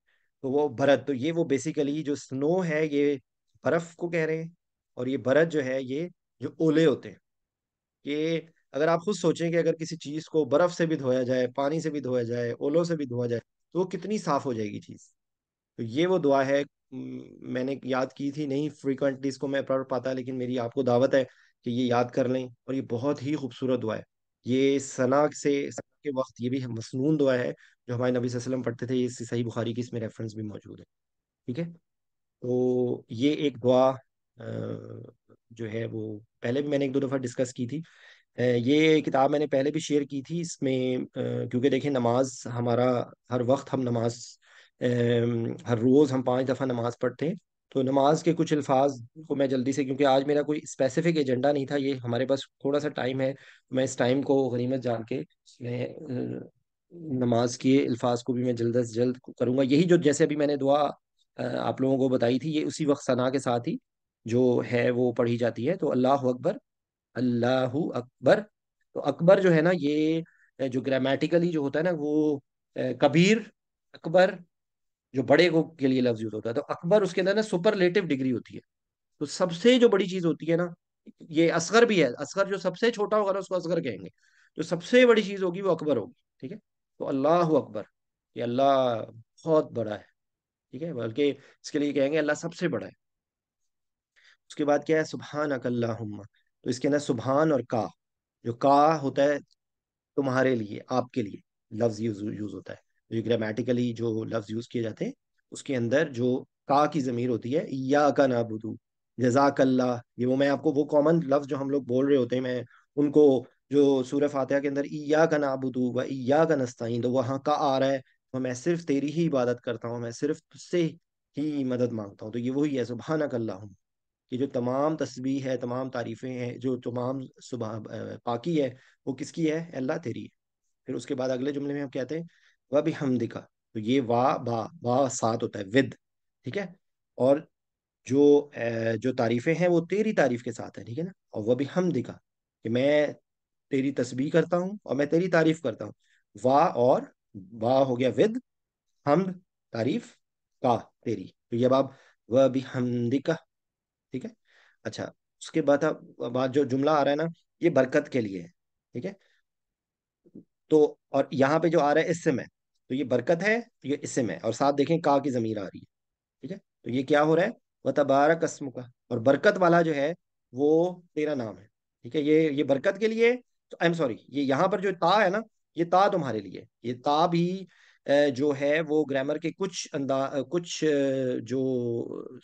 تو وہ برد، تو یہ وہ بیسیکلی جو سنو ہے یہ برف کو کہہ رہے ہیں، اور یہ برد جو ہے یہ جو اولے ہوتے ہیں. کہ اگر آپ خود سوچیں کہ اگر کسی چیز کو برف سے بھی دھویا جائے، پانی سے بھی دھویا جائے، اولوں سے بھی دھویا جائے، تو وہ کتنی صاف ہو جائے گی چیز. تو یہ وہ دعا ہے، میں نے یاد کی تھی، نہیں فریکوینٹلی اس کو میں پڑھ پاتا، لیکن میری آپ کو دعوت ہے کہ یہ یاد کر لیں، اور یہ بہت ہی خوبصورت دعا ہے. یہ ثنا کے وقت یہ بھی مسنون دعا ہے جو ہمارے نبی صلی اللہ علیہ وسلم پڑھتے تھے، یہ صحیح بخاری کی اس میں ریفرنس بھی موجود ہے. ٹھیک ہے، تو یہ ایک دعا جو ہے وہ پہلے بھی میں نے ایک دو دفعہ ڈسکس کی تھی. یہ کتاب میں نے پہلے بھی شیئر کی تھی. اس میں کیونکہ دیکھیں نماز ہمارا، ہر وقت ہم نماز، ہر روز ہم 5 دفعہ نماز پڑھتے ہیں. تو نماز کے کچھ الفاظ کو میں جلدی سے، کیونکہ آج میرا کوئی اسپیسیفک ایجنڈا نہیں تھا، یہ ہمارے پاس تھوڑا سا ٹائم ہے، میں اس ٹائم کو غنیمت جان کے میں نماز کے الفاظ کو بھی میں جلد از جلد کروں گا. یہی جو جیسے ابھی میں نے دعا آپ لوگوں کو بتائی تھی، یہ اسی وقت ثنا کے ساتھ ہی جو ہے وہ پڑھی جاتی ہے. تو اللہ اکبر، اللہ اکبر. تو اکبر جو ہے نا، یہ جو گرامیٹیکلی جو ہوتا ہے نا وہ کبیر، اکبر جو بڑے کو کے لیے لفظ یوز ہوتا ہے، تو اکبر اس کے اندر نا سپرلیٹو ڈگری ہوتی ہے. تو سب سے جو بڑی چیز ہوتی ہے نا، یہ اصغر بھی ہے، اصغر جو سب سے چھوٹا ہوگا نا اس کو اصغر کہیں گے، جو سب سے بڑی چیز ہوگی وہ اکبر ہوگی. ٹھیک ہے، تو اللہ اکبر، یہ اللہ بہت بڑا ہے. ٹھیک ہے، بلکہ اس کے لیے کہیں گے اللہ سب سے بڑا ہے. اس کے بعد کیا ہے، سبحانک اللہم، تو اس کے اندر سبحان اور کا، جو کا ہوتا ہے تمہارے لیے، آپ کے لیے لفظ یوز ہوتا ہے، جو گرامیٹیکلی جو لفظ یوز کیے جاتے ہیں اس کے اندر جو کا کی ضمیر ہوتی ہے، ایاک نعبدو، جزاک اللہ، یہ وہ میں آپ کو وہ کامن لفظ جو ہم لوگ بول رہے ہوتے ہیں، میں ان کو، جو سورہ فاتحہ کے اندر ایاک نعبدو و ایاک نستعین، تو وہاں کا آ رہا ہے، تو میں صرف تیری ہی عبادت کرتا ہوں، میں صرف تجھ سے ہی مدد مانگتا ہوں. تو یہ وہی ہے سبحانک اللہم، کہ جو تمام تسبیح ہے، تمام تعریفیں ہیں، جو تمام پاکی ہے، وہ کس کی ہے، اللہ تیری ہے. پھر اس کے بعد اگلے جملے میں ہم کہتے ہیں وہ بھی حمدکا، تو یہ وا ساتھ ہوتا ہے ود. ٹھیک ہے، اور جو تعریفیں ہیں وہ تیری تعریف کے ساتھ ہے. ٹھیک ہے نا، اور وہ بھی حمدکا، کہ میں تیری تسبیح کرتا ہوں اور میں تیری تعریف کرتا ہوں. وا اور وا ہو گیا ود، حمد تعریف، کا تیری، تو یہ باب وہ بھی حمدکا. ٹھیک ہے، اچھا، اس کے بعد جو جملہ آ رہا ہے نا، یہ برکت کے لیے ہے. ٹھیک ہے، تو اور یہاں پہ جو آ رہا ہے اسم ہے، تو یہ برکت ہے، یہ اسم ہے، اور ساتھ دیکھیں کا کی ضمیر آ رہی ہے. ٹھیک ہے، تو یہ کیا ہو رہا ہے، وہ تبارک اسم کا، اور برکت والا جو ہے وہ تیرا نام ہے. ٹھیک ہے، یہ برکت کے لیے، آئی ایم سوری، یہ یہاں پر جو تا ہے نا، یہ تا تمہارے لیے، یہ تا بھی جو ہے وہ گرامر کے کچھ جو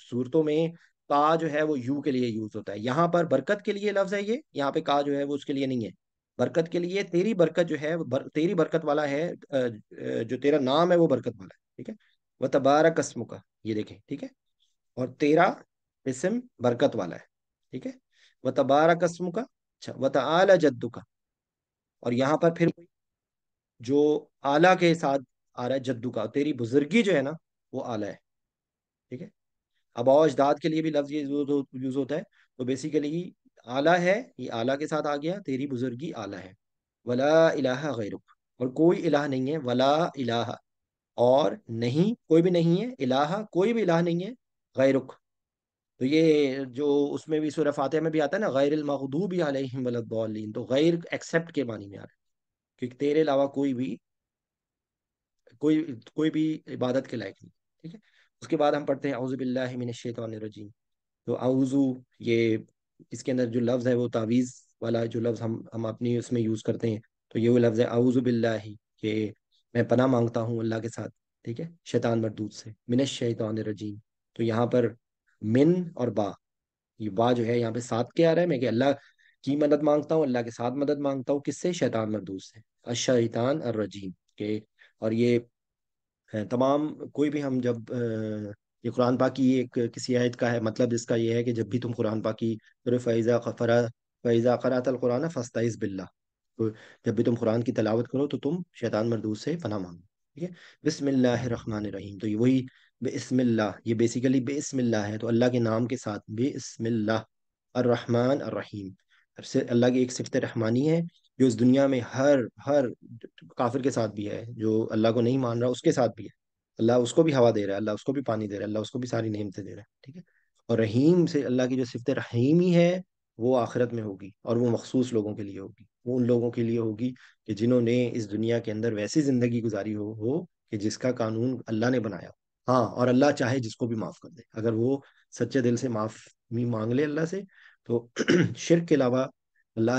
صورتوں میں تا جو ہے وہ یو کے لیے یوز ہوتا ہے. یہاں پر برکت کے لیے لفظ ہے یہ، یہاں پہ کا جو ہے وہ اس کے لیے نہیں ہے. برکت کے لیے، تیری برکت جو ہے تیری برکت والا ہے، جو تیرا نام ہے وہ برکت والا ہے. ٹھیک ہے. وہ تبارک اسم کا، یہ دیکھیں ٹھیک ہے، اور تیرا اسم برکت والا ہے. ٹھیک ہے. وہ تبارک اسم کا. اچھا، وہ تعالی جدو کا. اور یہاں پر پھر جو آلہ کے ساتھ آ رہا ہے، جدو کا، تیری بزرگی جو ہے نا وہ آلہ ہے. ٹھیک ہے. اب اور اجداد کے لیے بھی لفظ یہ یوز ہوتا ہے. تو بیسیکلی آلہ ہے، یہ آلہ کے ساتھ آ گیا، تیری بزرگی آلہ ہے. ولا الہ غیرک، اور کوئی الہ نہیں ہے. ولا الہ، اور نہیں، کوئی بھی نہیں ہے. الہ، کوئی بھی الہ نہیں ہے. غیرک، تو یہ جو اس میں بھی سورہ فاتحہ میں بھی آتا ہے نا، غیر المغضوب علیہم ولا الضالین، تو غیر ایکسپٹ کے معنی میں آ رہا ہے، کیونکہ تیرے علاوہ کوئی بھی عبادت کے لائق نہیں. ٹھیک ہے. اس کے بعد ہم پڑھتے ہیں اعوذ باللہ من الشیطان الرجیم. تو اعوذ، یہ اس کے اندر جو لفظ ہے وہ تعویذ والا جو لفظ ہم اپنی اس میں یوز کرتے ہیں. تو یہ وہ لفظ ہے اعوذ باللہ، کہ میں پناہ مانگتا ہوں اللہ کے ساتھ. ٹھیک ہے. شیطان مردود سے، من الشیطان الرجیم. تو یہاں پر من اور با، یہ با جو ہے یہاں پہ ساتھ کیا آ رہا ہے، میں کہ اللہ کی مدد مانگتا ہوں، اللہ کے ساتھ مدد مانگتا ہوں. کس سے؟ شیطان مردود سے، الشیطان الرجیم کے. اور یہ تمام کوئی بھی ہم جب یہ قرآن پاک کی ایک کسی آیت کا ہے مطلب اس کا یہ ہے کہ جب بھی تم قرآن پاک کی فیضا قرأت القرآن فاستعذ باللہ، تو جب بھی تم قرآن کی تلاوت کرو تو تم شیطان مردود سے پناہ مانگو. ٹھیک ہے. بسم اللہ الرحمن الرحیم، تو یہ وہی بسم اللہ، یہ بیسیکلی بسم اللہ ہے، تو اللہ کے نام کے ساتھ بسم اللہ الرحمن الرحیم. اللہ کی ایک صفت رحمانی ہے جو اس دنیا میں ہر کافر کے ساتھ بھی ہے، جو اللہ کو نہیں مان رہا اس کے ساتھ بھی ہے. اللہ اس کو بھی ہوا دے رہا ہے، اللہ اس کو بھی پانی دے رہا ہے، اللہ اس کو بھی ساری نعمتیں دے رہا ہے. ٹھیک ہے. اور رحیم سے اللہ کی جو صفت رحیمی ہے وہ آخرت میں ہوگی، اور وہ مخصوص لوگوں کے لیے ہوگی. وہ ان لوگوں کے لیے ہوگی کہ جنہوں نے اس دنیا کے اندر ویسی زندگی گزاری ہو کہ جس کا قانون اللہ نے بنایا. ہاں، اور اللہ چاہے جس کو بھی معاف کر دے، اگر وہ سچے دل سے معافی مانگ لے اللہ سے. تو شرک کے علاوہ،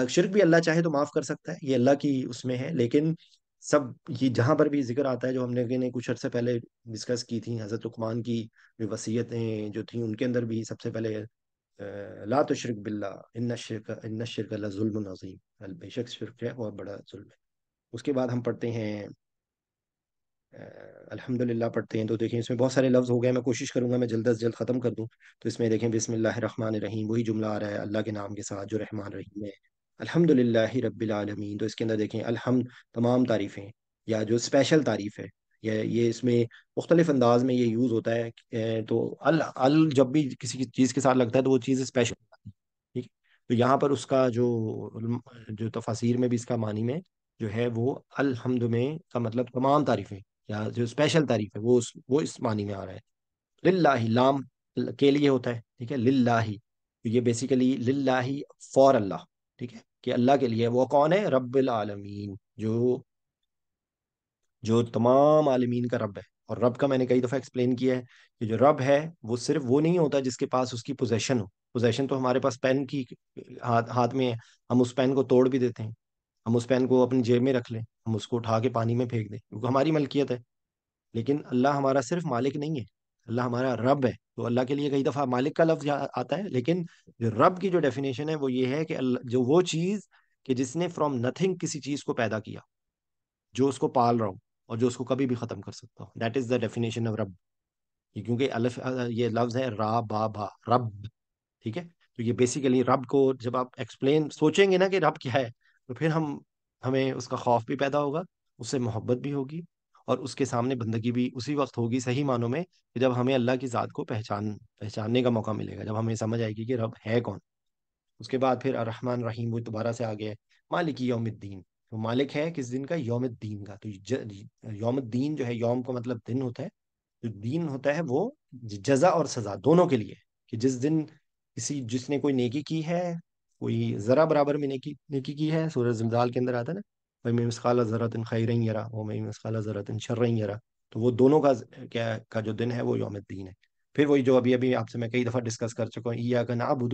شرک بھی اللہ چاہے تو معاف کر سکتا ہے، یہ اللہ کی اس میں ہے. لیکن سب، یہ جہاں پر بھی ذکر آتا ہے جو ہم نے کچھ عرصے پہلے ڈسکس کی تھی، حضرت لقمان کی جو وصیتیں جو تھیں ان کے اندر بھی سب سے پہلے لا تشرک باللہ ان الشرک لظلم عظیم، بے شک شرک ہے بہت بڑا ظلم ہے. اس کے بعد ہم پڑھتے ہیں الحمد للہ پڑھتے ہیں. تو دیکھیں اس میں بہت سارے لفظ ہو گئے، میں کوشش کروں گا میں جلد از جلد ختم کر دوں. تو اس میں دیکھیں بسم اللہ الرحمن الرحیم، وہی جملہ آ رہا ہے اللہ کے نام کے ساتھ جو رحمان رحیم ہے. الحمد للہ رب العالمین، تو اس کے اندر دیکھیں الحمد، تمام تعریفیں، یا جو اسپیشل تعریف ہے، یہ اس میں مختلف انداز میں یہ یوز ہوتا ہے. تو جب بھی کسی کی چیز کے ساتھ لگتا ہے تو وہ چیز اسپیشل. ٹھیک ہے. تو یہاں پر اس کا جو تفاسیر میں بھی اس کا معنی میں جو ہے وہ الحمد میں کا مطلب تمام تعریفیں، یا جو اسپیشل تعریف ہے وہ اس معنی میں آ رہا ہے. للہ، لام کے لیے ہوتا ہے. ٹھیک ہے. للہ، تو یہ بیسیکلی للہ، فار اللہ. ٹھیک ہے. کہ اللہ کے لیے. وہ کون ہے؟ رب العالمین، جو تمام عالمین کا رب ہے. اور رب کا میں نے کئی دفعہ ایکسپلین کیا ہے کہ جو رب ہے وہ صرف وہ نہیں ہوتا جس کے پاس اس کی پوزیشن ہو. پوزیشن تو ہمارے پاس پین کی ہاتھ میں ہے، ہم اس پین کو توڑ بھی دیتے ہیں، ہم اس پین کو اپنی جیب میں رکھ لیں، ہم اس کو اٹھا کے پانی میں پھینک دیں، کیونکہ ہماری ملکیت ہے. لیکن اللہ ہمارا صرف مالک نہیں ہے، اللہ ہمارا رب ہے. تو اللہ کے لیے کئی دفعہ مالک کا لفظ آتا ہے، لیکن جو رب کی جو ڈیفینیشن ہے وہ یہ ہے کہ جو وہ چیز کہ جس نے فرام نتھنگ کسی چیز کو پیدا کیا، جو اس کو پال رہا ہوں، اور جو اس کو کبھی بھی ختم کر سکتا ہوں. That is the definition of رب. کیونکہ الف یہ لفظ ہے را با با، رب. ٹھیک ہے. تو یہ بیسیکلی رب کو جب آپ ایکسپلین سوچیں گے نا کہ رب کیا ہے، تو پھر ہمیں اس کا خوف بھی پیدا ہوگا، اس سے محبت بھی ہوگی، اور اس کے سامنے بندگی بھی اسی وقت ہوگی صحیح معنوں میں، کہ جب ہمیں اللہ کی ذات کو پہچاننے کا موقع ملے گا، جب ہمیں سمجھ آئے گی کہ رب ہے کون. اس کے بعد پھر الرحمن رحیم وہ دوبارہ سے آگے ہے. مالک یوم الدین، تو مالک ہے کس دن کا؟ یوم الدین کا. تو یوم الدین جو ہے، یوم کا مطلب دن ہوتا ہے، جو دین ہوتا ہے وہ جزا اور سزا دونوں کے لیے. کہ جس دن جس نے کوئی نیکی کی ہے، کوئی ذرا برابر میں نیکی کی ہے، سورہ زلزال کے اندر آتا ہے نا، وَمِن مِثْقَالَ ذَرَّةٍ خَيْرٍ يَرَهُ وَمِن مِثْقَالَ ذَرَّةٍ شَرٍّ يَرَهُ. تو وہ دونوں کا جو دن ہے وہ یوم الدین ہے. پھر وہی جو ابھی آپ سے میں کئی دفعہ ڈسکس کر چکا ہوں، ایاک نعبد،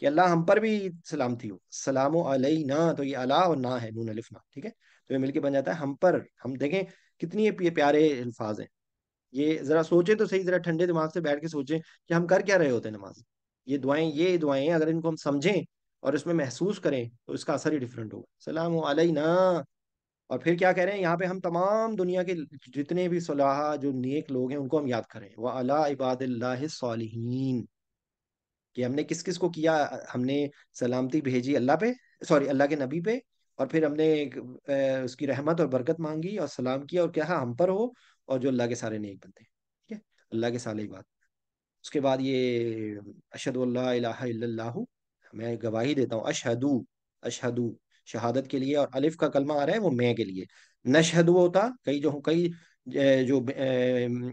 کہ اللہ ہم پر بھی سلامتی ہو، السلام علینا، تو یہ اللہ اور نا ہے، نون الف نا، ٹھیک ہے، تو یہ مل کے بن جاتا ہے ہم پر. ہم دیکھیں کتنی یہ پیارے الفاظ ہیں. یہ ذرا سوچیں تو صحیح، ذرا ٹھنڈے دماغ سے بیٹھ کے سوچیں کہ ہم کر کیا رہے ہوتے ہیں نماز میں. یہ دعائیں اگر ان کو ہم سمجھیں اور اس میں محسوس کریں تو اس کا اثر ہی ڈفرینٹ ہوگا. السلام علینا. اور پھر کیا کہہ رہے ہیں یہاں پہ، ہم تمام دنیا کے جتنے بھی صلاح جو نیک لوگ ہیں ان کو ہم یاد کریں. وَعَلَىٰ عِبَادِ اللَّهِ الصَّالِحِينَ، کہ ہم نے کس کس کو کیا. ہم نے سلامتی بھیجی اللہ پہ، سوری اللہ کے نبی پہ، اور پھر ہم نے اس کی رحمت اور برکت مانگی اور سلام کیا، اور کیا ہم پر ہو اور جو اللہ کے سارے نیک بنتے ہیں. ٹھیک ہے، اللہ کے سارے بات. اس کے بعد یہ اشہد اللہ الہ الا اللہ، میں گواہی دیتا ہوں. اشہدو، اشہدو شہادت کے لیے، اور الف کا کلمہ آ رہا ہے وہ میں کے لیے. نشہدو ہوتا کئی جو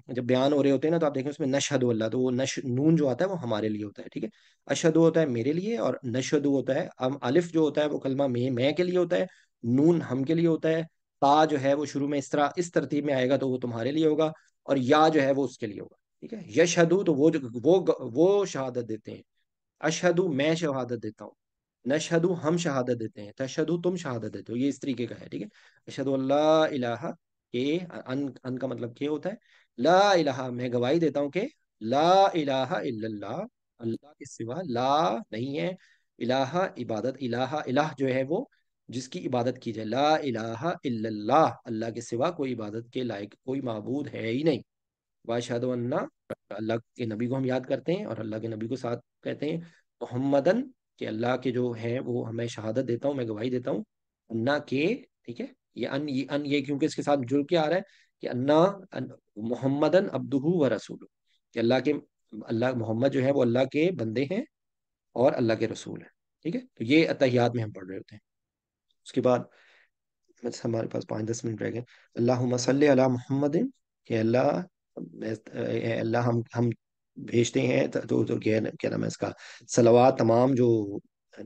جب بیان ہو رہے ہوتے ہیں نا تو آپ دیکھیں اس میں نشہدو اللہ، تو وہ نون جو آتا ہے وہ ہمارے لیے ہوتا ہے. ٹھیک ہے، اشہدو ہوتا ہے میرے لیے، اور نشہدو ہوتا ہے الف جو ہوتا ہے وہ کلمہ میں کے لیے ہوتا ہے، نون ہم کے لیے ہوتا ہے، تا جو ہے وہ شروع میں اس طرح اس ترتیب میں آئے گا تو وہ تمہارے لیے ہوگا، اور یا جو ہے وہ اس کے لیے ہوگا. ٹھیک ہے، یشہدو تو وہ شہادت دیتے ہیں. اشہدو میں شہادت دیتا ہوں. نشہدو ہم شہادت دیتے ہیں. تشہدو تم شہادت دیتے ہو. یہ اس طریقے کا ہے. ٹھیک ہے، اشہدو اللہ الہ، کہ ان کا مطلب کیا ہوتا ہے، لا الہ میں گواہی دیتا ہوں کہ لا الہ الا اللہ، اللہ کے سوا لا نہیں ہے، الہ عبادت، الہ جو ہے وہ جس کی عبادت کی جائے، لا الہ الا اللہ، اللہ کے سوا کوئی عبادت کے لائق کوئی معبود ہے ہی نہیں. واشہد ان، اللہ کے نبی کو ہم یاد کرتے ہیں اور اللہ کے نبی کو ساتھ کہتے ہیں. محمدن، کہ اللہ کے جو ہیں وہ ہمیں شہادت دیتا ہوں، میں گواہی دیتا ہوں. انا کے، ٹھیک ہے، یہ کیونکہ اس کے ساتھ جڑ کے آ رہا ہے کہ محمدن عبدہ و رسول، کہ اللہ محمد جو ہے وہ اللہ کے بندے ہیں اور اللہ کے رسول ہیں. ٹھیک ہے، تو یہ اتحیات میں ہم پڑھ رہے ہوتے ہیں. اس کے بعد بس ہمارے پاس 5-10 منٹ رہ گئے. اللہم صلی علی محمد، کہ اللہ، اے اللہ ہم بھیجتے ہیں تو کیا نام ہے اس کا، صلوات، تمام جو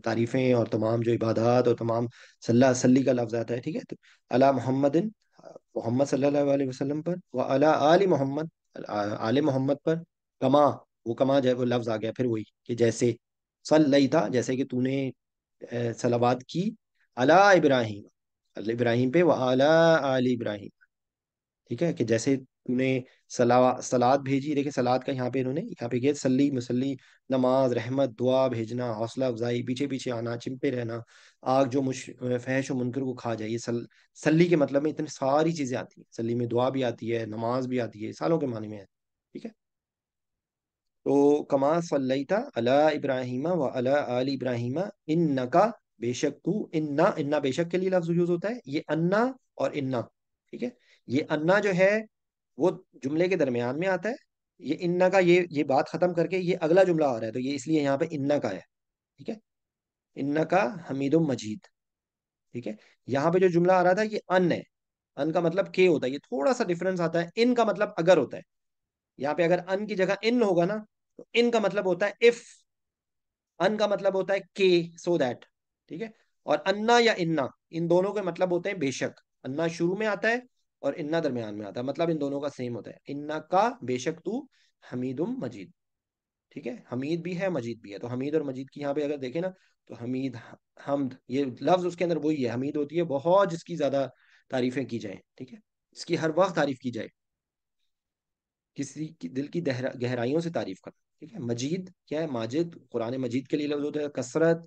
تعریفیں اور تمام جو عبادات اور تمام صلی کا لفظ آتا ہے. ٹھیک ہے، تو علی محمد، محمد صلی اللہ علیہ وسلم پر، و علی آل محمد، آل محمد پر، کما، وہ کما جو ہے وہ لفظ آ گیا پھر وہی کہ جیسے صلی تھا، جیسے کہ تو نے صلوات کی، علی ابراہیم، اللہ ابراہیم پہ، وعلی آل ابراہیم. ٹھیک ہے، کہ جیسے تو نے سلاد بھیجی. دیکھیں سلاد کا یہاں پہ انہوں نے یہاں پہ کیا، سلی مسلی، نماز، رحمت، دعا بھیجنا، حوصلہ افزائی، پیچھے پیچھے آنا، چمپے رہنا، آگ جو فحش و منکر کو کھا جائے. یہ سلی کے مطلب میں اتنی ساری چیزیں آتی ہیں. سلی میں دعا بھی آتی ہے، نماز بھی آتی ہے، سالوں کے معنی میں ہے. ٹھیک ہے، تو کما صلیتا علی ابراہیم و علی آل ابراہیم انکا، بے شک تو، انا بے شک کے لیے لفظ یوز ہوتا ہے. یہ انا اور انا، ٹھیک ہے، یہ انا جو ہے وہ جملے کے درمیان میں آتا ہے. یہ انا کا یہ بات ختم کر کے یہ اگلا جملہ آ رہا ہے تو یہ اس لیے یہاں پہ انا کا ہے. ٹھیک ہے، انا کا حمید مجید. ٹھیک ہے، یہاں پہ جو جملہ آ رہا تھا یہ ان ہے. ان کا مطلب کہ ہوتا ہے، یہ تھوڑا سا ڈفرنس آتا ہے. ان کا مطلب اگر ہوتا ہے. یہاں پہ اگر ان کی جگہ ان ہوگا نا تو ان کا مطلب ہوتا ہے اف، ان کا مطلب ہوتا ہے کہ، سو دیٹ. ٹھیک ہے، اور انا یا انا، ان دونوں کے مطلب ہوتے ہیں بے شک. انا شروع میں آتا ہے اور انا درمیان میں آتا ہے، مطلب ان دونوں کا سیم ہوتا ہے. انا کا بے شک تو حمید مجید. ٹھیک ہے، حمید بھی ہے مجید بھی ہے. تو حمید اور مجید کی یہاں پہ اگر دیکھیں نا تو حمید، حمد، یہ لفظ اس کے اندر وہی ہے. حمید ہوتی ہے بہت جس کی زیادہ تعریفیں کی جائیں. ٹھیک ہے، اس کی ہر وقت تعریف کی جائے، کسی کی دل کی گہرائیوں سے تعریف کرنا. ٹھیک ہے، مجید کیا ہے، ماجد قرآن مجید کے لیے لفظ ہوتا ہے. کثرت،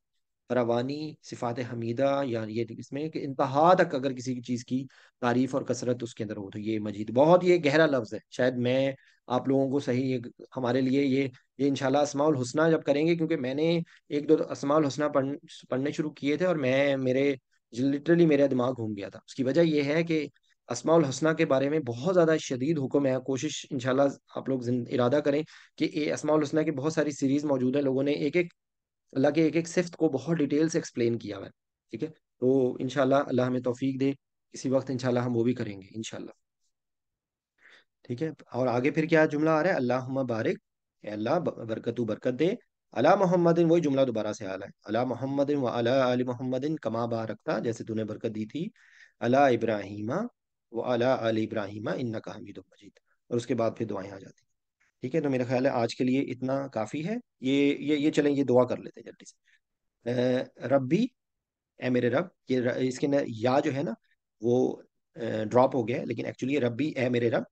فراوانی، صفات حمیدہ، یا یہ اس میں کہ انتہا تک اگر کسی چیز کی تعریف اور کثرت اس کے اندر ہو تو یہ مجید. بہت یہ گہرا لفظ ہے. شاید میں آپ لوگوں کو صحیح ہمارے لیے یہ انشاءاللہ اسماء الحسنہ جب کریں گے، کیونکہ میں نے ایک دو اسماء الحسنہ پڑھنے شروع کیے تھے اور میرے لٹرلی میرا دماغ گھوم گیا تھا. اس کی وجہ یہ ہے کہ اسماء الحسنہ کے بارے میں بہت زیادہ شدید حکم ہے. کوشش انشاءاللہ آپ لوگ ارادہ کریں کہ یہ اسماء الحسنہ کی بہت ساری سیریز موجود ہے. لوگوں نے ایک ایک اللہ کے ایک ایک صفت کو بہت ڈیٹیل سے ایکسپلین کیا ہوا ہے. ٹھیک ہے، تو انشاءاللہ اللہ ہمیں توفیق دے، کسی وقت انشاءاللہ ہم وہ بھی کریں گے انشاءاللہ. ٹھیک ہے، اور آگے پھر کیا جملہ آ رہا ہے، اللہم بارک، اے اللہ برکت دے، علی محمد، وہی جملہ دوبارہ سے آ رہا ہے، علی محمد و علی آل محمد کما بارکتا، جیسے تو نے برکت دی تھی، علی ابراہیم و علی آل ابراہیم انک حمید مجید. اور اس کے بعد پھر دعائیں آ جاتی ہیں. ٹھیک ہے، تو میرا خیال ہے آج کے لیے اتنا کافی ہے. یہ چلیں، یہ دعا کر لیتے ہیں جلدی سے. ربی، اے میرے رب. اس کے یا جو ہے نا وہ ڈراپ ہو گیا ہے، لیکن ایکچولی ربی اے میرے رب.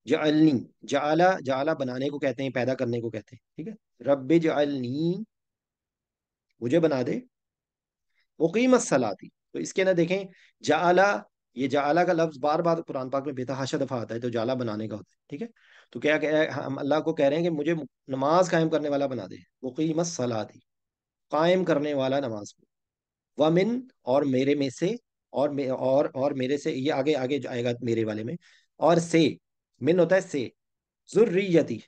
جعلنی، جعلا بنانے کو کہتے ہیں، پیدا کرنے کو کہتے ہیں. ٹھیک ہے، رب جعلنی، مجھے بنا دے، مقیم الصلاتی. تو اس کے نا دیکھیں، جعلا، یہ جعلا کا لفظ بار بار قرآن پاک میں بے تحاشا دفعہ آتا ہے، تو جعلا بنانے کا ہوتا ہے. ٹھیک ہے، تو کیا کہ ہم اللہ کو کہہ رہے ہیں کہ مجھے نماز قائم کرنے والا بنا دے. مقیم الصلاتی، قائم کرنے والا نماز کو. ومن، اور میرے میں سے، اور میرے سے، یہ آگے آگے جو آئے گا میرے والے میں. اور سے، من ہوتا ہے سے، ذریتی.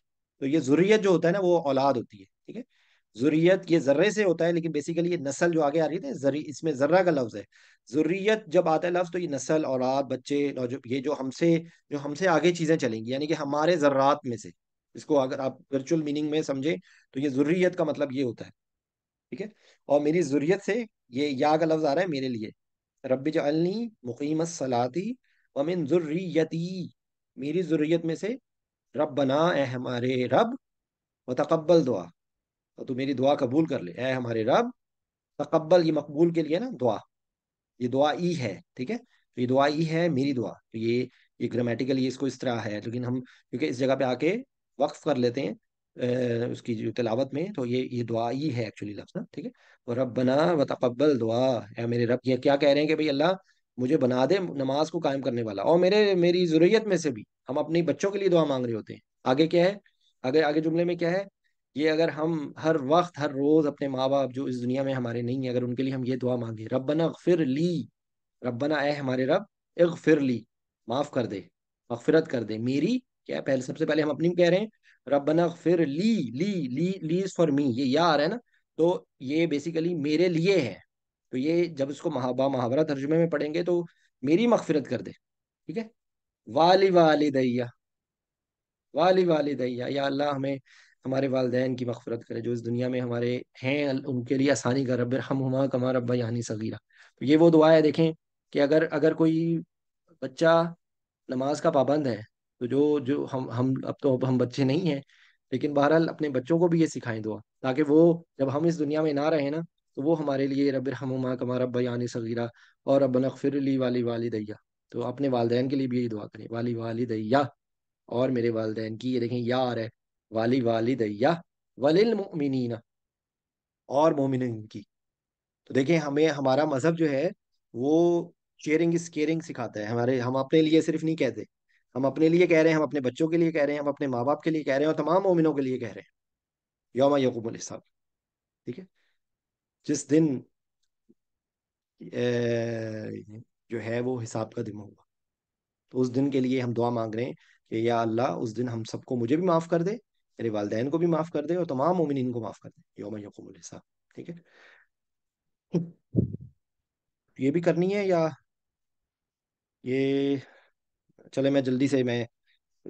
تو یہ ذریت جو ہوتا ہے نا وہ اولاد ہوتی ہے. ٹھیک ہے، ذریت یہ ذرے سے ہوتا ہے، لیکن بیسیکلی یہ نسل جو آگے آ رہی ہے نا، اس میں ذرہ کا لفظ ہے. ذریت جب آتا ہے لفظ، تو یہ نسل، اولاد، بچے، یہ جو ہم سے آگے چیزیں چلیں گی، یعنی کہ ہمارے ذرات میں سے. اس کو اگر آپ ورچوئل میننگ میں سمجھیں تو یہ ذریت کا مطلب یہ ہوتا ہے. ٹھیک ہے، اور میری ذریت سے، یہ یا کا لفظ آ رہا ہے میرے لیے. رب جعلنی مقیم الصلاتی ومن ذریتی، میری ذریت میں سے. رب بنا، اے ہمارے رب. وتقبل دعا، اور تو میری دعا قبول کر لے، اے ہمارے رب. تقبل، یہ مقبول کے لیے نا دعا، یہ دعا ای ہے. ٹھیک ہے، تو یہ دعا ای ہے میری دعا. تو یہ گرامیٹیکلی اس کو اس طرح ہے، لیکن ہم کیونکہ اس جگہ پہ آ کے وقف کر لیتے ہیں اس کی جو تلاوت میں، تو یہ دعا ای ہے ایکچولی لفظ نا. ٹھیک ہے، اور ربنا وتقبل دعا، اے میرے رب. یہ کیا کہہ رہے ہیں کہ بھئی اللہ مجھے بنا دے نماز کو قائم کرنے والا، اور میری ضروریت میں سے بھی. ہم اپنی بچوں کے لیے دعا مانگ رہے ہوتے ہیں. آگے کیا ہے، آگے آگے جملے میں کیا ہے؟ یہ اگر ہم ہر وقت ہر روز اپنے ماں باپ جو اس دنیا میں ہمارے نہیں ہیں، اگر ان کے لیے ہم یہ دعا مانگے، ربنا اغفر لی. ربنا، اے ہمارے رب. اغفر لی، معاف کر دے، مغفرت کر دے میری. کیا پہلے، سب سے پہلے ہم اپنی کہہ رہے ہیں ربنا اغفر لی. لی از فار می، یہ یا آ رہا ہے نا، تو یہ بیسیکلی میرے لیے ہے. تو یہ جب اس کو محاورہ ترجمے میں پڑھیں گے تو میری مغفرت کر دے. ٹھیک ہے، والی والدیا، والی والدیا، یا اللہ ہمیں ہمارے والدین کی مغفرت کرے جو اس دنیا میں ہمارے ہیں، ان کے لیے آسانی کا. رب ارحمہما کما ربیانی صغیرہ. تو یہ وہ دعا ہے، دیکھیں کہ اگر کوئی بچہ نماز کا پابند ہے، تو جو ہم اب تو اب ہم بچے نہیں ہیں، لیکن بہرحال اپنے بچوں کو بھی یہ سکھائیں دعا، تاکہ وہ جب ہم اس دنیا میں نہ رہیں نا، تو وہ ہمارے لیے رب ارحمہما کما ربیانی صغیرہ اور ربنا اغفر لی والی والدیا. تو اپنے والدین کے لیے بھی یہی دعا کریں، والی والدیا، اور میرے والدین کی. یہ دیکھیں یا آ رہا ہے، والی والدیا وللمؤمنین، اور مومنین کی. تو دیکھیں ہمیں ہمارا مذہب جو ہے وہ شیئرنگ از کیئرنگ سکھاتا ہے. ہم اپنے لیے صرف نہیں کہتے، ہم اپنے لیے کہہ رہے ہیں، ہم اپنے بچوں کے لیے کہہ رہے ہیں، ہم اپنے ماں باپ کے لیے کہہ رہے ہیں، اور تمام مومنوں کے لیے کہہ رہے ہیں. یوم یقوم الحساب. ٹھیک ہے، جس دن جو ہے وہ حساب کا دن ہوگا، تو اس دن کے لیے ہم دعا مانگ رہے ہیں کہ یا اللہ اس دن ہم سب کو، مجھے بھی معاف کر دے، میرے والدین کو بھی معاف کر دے، اور تمام مومنین کو معاف کر دے یوم یقوم الحساب. ٹھیک ہے، یہ بھی کرنی ہے یا یہ؟ چلے میں جلدی سے، میں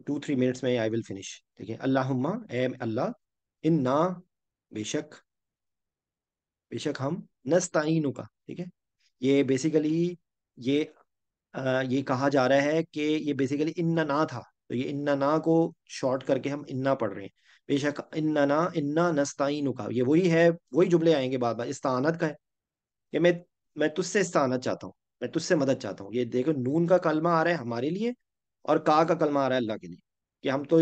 2-3 منٹس میں آئی ول فنش. ٹھیک ہے، اللہم، اے اللہ. انا، بے شک، بے شک ہم. نستعین کا. ٹھیک ہے، یہ بیسیکلی یہ یہ کہا جا رہا ہے کہ یہ بیسیکلی اننا نہ تھا، تو یہ اننا نہ کو شارٹ کر کے ہم اننا پڑھ رہے ہیں. بے شک اننا، انا نستعین کا، یہ وہی ہے، وہی جملے آئیں گے بعد بعد. استعانت کا ہے کہ میں تجھ سے استعانت چاہتا ہوں، میں تجھ سے مدد چاہتا ہوں. یہ دیکھو نون کا کلمہ آ رہا ہے ہمارے لیے، اور کا کلمہ آ رہا ہے اللہ کے لیے، کہ ہم تو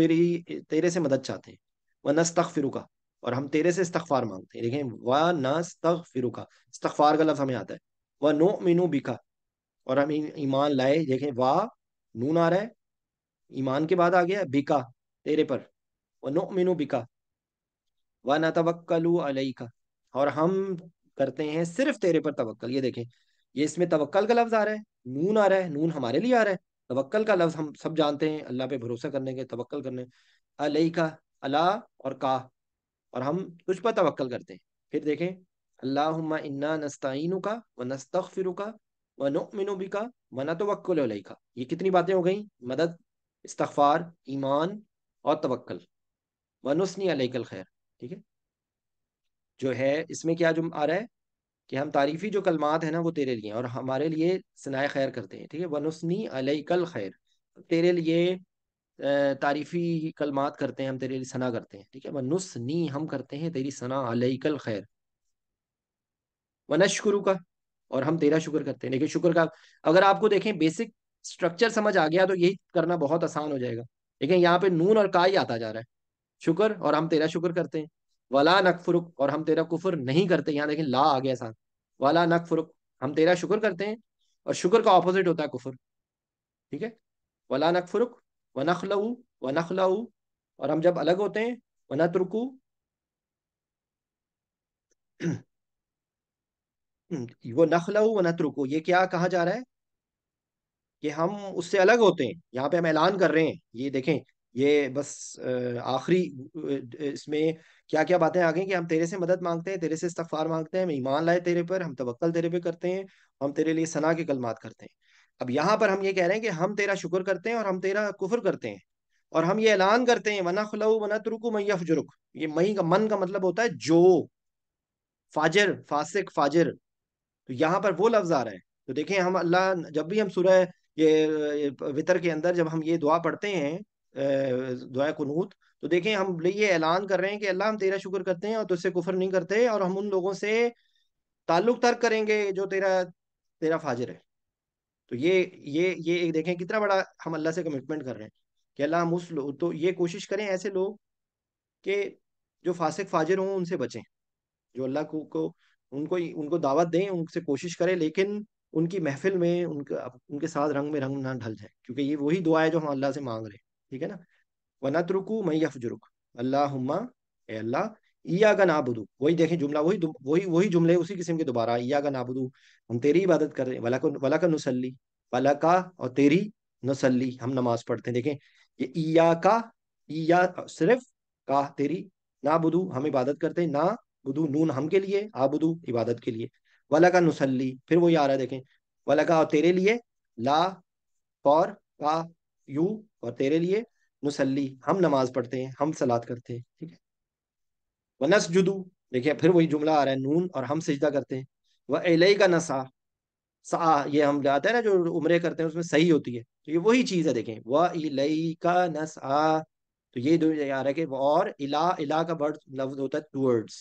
تیرے سے مدد چاہتے ہیں. ونستغفرک، اور ہم تیرے سے استغفار مانگتے ہیں. دیکھیں ونستغفرک، استغفار کا لفظ ہمیں آتا ہے. ونؤمن بک، اور ہم ایمان لائے. دیکھیں نون آ رہا ہے، ایمان کے بعد آ گیا بکا، تیرے پر. ونؤمن بک ونتوکل علیک، اور ہم کرتے ہیں صرف تیرے پر توکل. یہ دیکھیں، یہ اس میں توکل کا لفظ آ رہا ہے، نون آ رہا ہے، نون ہمارے لیے آ رہا ہے. توکل کا لفظ ہم سب جانتے ہیں، اللہ پہ بھروسہ کرنے کے، توکل کرنے. علیک، اللہ اور کا، اور ہم تجھ پر توکل کرتے ہیں. پھر دیکھیں، اللہم انا نستعینک ونستغفرک ونؤمن بک ونتوکل علیک. یہ کتنی باتیں ہو گئیں؟ مدد، استغفار، ایمان، اور توکل. ونثنی علیک الخیر. ٹھیک ہے، جو ہے اس میں کیا جو آ رہا ہے کہ ہم تعریفی جو کلمات ہیں نا وہ تیرے لیے، اور ہمارے لیے ثنائے خیر کرتے ہیں. ٹھیک ہے، ونثنی علیک الخیر، تیرے لیے تعریفی کلمات کرتے ہیں، ہم تیرے لیے ثنا کرتے ہیں، ٹھیک ہے، ونثنی ہم کرتے ہیں تیری ثنا علیک الخیر، ونشکر کا اور ہم تیرا شکر کرتے ہیں. لیکن شکر کا اگر آپ کو دیکھیں بیسک اسٹرکچر سمجھ آ گیا تو یہی کرنا بہت آسان ہو جائے گا. لیکن یہاں پہ نون اور کا ہی آتا جا رہا ہے. شکر اور ہم تیرا شکر کرتے ہیں. ولا نکفرک اور ہم تیرا کفر نہیں کرتے. یہاں دیکھیں لا آ گیا ساتھ. ولا نکفرک ہم تیرا شکر کرتے ہیں، اور شکر کا اپوزٹ ہوتا ہے کفر. ٹھیک ہے. ولا نکفرک ونخلع ونخلع اور ہم جب الگ ہوتے ہیں، ونترکو وہ نخلع ونترکو یہ کیا کہا جا رہا ہے کہ ہم اس سے الگ ہوتے ہیں. یہاں پہ ہم اعلان کر رہے ہیں، یہ دیکھیں یہ بس آخری اس میں کیا کیا باتیں آ گئی کہ ہم تیرے سے مدد مانگتے ہیں، تیرے سے استغفار مانگتے ہیں، ہم ایمان لائے تیرے پر، ہم توکل تیرے پہ کرتے ہیں، ہم تیرے لیے ثنا کے کلمات کرتے ہیں. اب یہاں پر ہم یہ کہہ رہے ہیں کہ ہم تیرا شکر کرتے ہیں اور ہم تیرا کفر کرتے ہیں، اور ہم یہ اعلان کرتے ہیں وَنَخْلَوْ وَنَتْرُكُ مَن يَفْجُرُكُ. یہ مئی کا من کا مطلب ہوتا ہے جو فاجر، فاسق، فاجر. تو یہاں پر وہ لفظ آ رہا ہے. تو دیکھیں ہم اللہ جب بھی ہم سورہ یہ وطر کے اندر جب ہم یہ دعا پڑھتے ہیں، دعا قنوت، تو دیکھیں ہم یہ اعلان کر رہے ہیں کہ اللہ ہم تیرا شکر کرتے ہیں اور تجھ سے کفر نہیں کرتے، اور ہم ان لوگوں سے تعلق ترک کریں گے جو تیرا تیرا فاجر ہے. تو یہ ایک دیکھیں کتنا بڑا ہم اللہ سے کمٹمنٹ کر رہے ہیں کہ اللہ ہم اس تو یہ کوشش کریں ایسے لوگ کہ جو فاسق فاجر ہوں ان سے بچیں، جو اللہ ان کو دعوت دیں، ان سے کوشش کریں، لیکن ان کی محفل میں ان کے ساتھ رنگ میں رنگ نہ ڈھل جائے، کیونکہ یہ وہی دعا ہے جو ہم اللہ سے مانگ رہے ہیں. ٹھیک ہے نا. وَنَتْرُكُ مَن يَفْجُرُكُ اللہم اے اللہ ایاک نعبدو. وہی دیکھیں جملہ وہی جملے اسی قسم کے دوبارہ ایاک نعبدو ہم تیری عبادت کر رہے ہیں. وَلَكَ نُصَلِّ وَلَكَ اور تیری نصلی ہم نماز پڑھتے ہیں. دیکھیں یہ ایاک ایا صرف کا تیری، نعبدو ہم عبادت کرتے ہیں، نا بدو نون ہم کے لیے، آبدو عبادت کے لیے. وَلَكَ نُصَلِّ پھر وہی آ رہا ہے دیکھیں وَلَكَ اور تیرے لیے، لا اور کا یو اور تیرے لیے، نصلی ہم نماز پڑھتے ہیں، ہم صلات کرتے ہیں. ٹھیک ہے. وَنَسْجُدُ دیکھیں پھر وہی جملہ آ رہا ہے نون اور ہم سجدہ کرتے ہیں. وَإِلَيْكَ نَسْعَىٰ سعا یہ ہم جاتے ہیں نا جو عمرے کرتے ہیں اس میں صحیح ہوتی ہے، تو یہ وہی چیز ہے. دیکھیں وَإِلَيْكَ نَسْعَىٰ تو یہ دو آ رہا ہے کہ اور الہ کا برڈ لفظ ہوتا ہے ٹورڈز.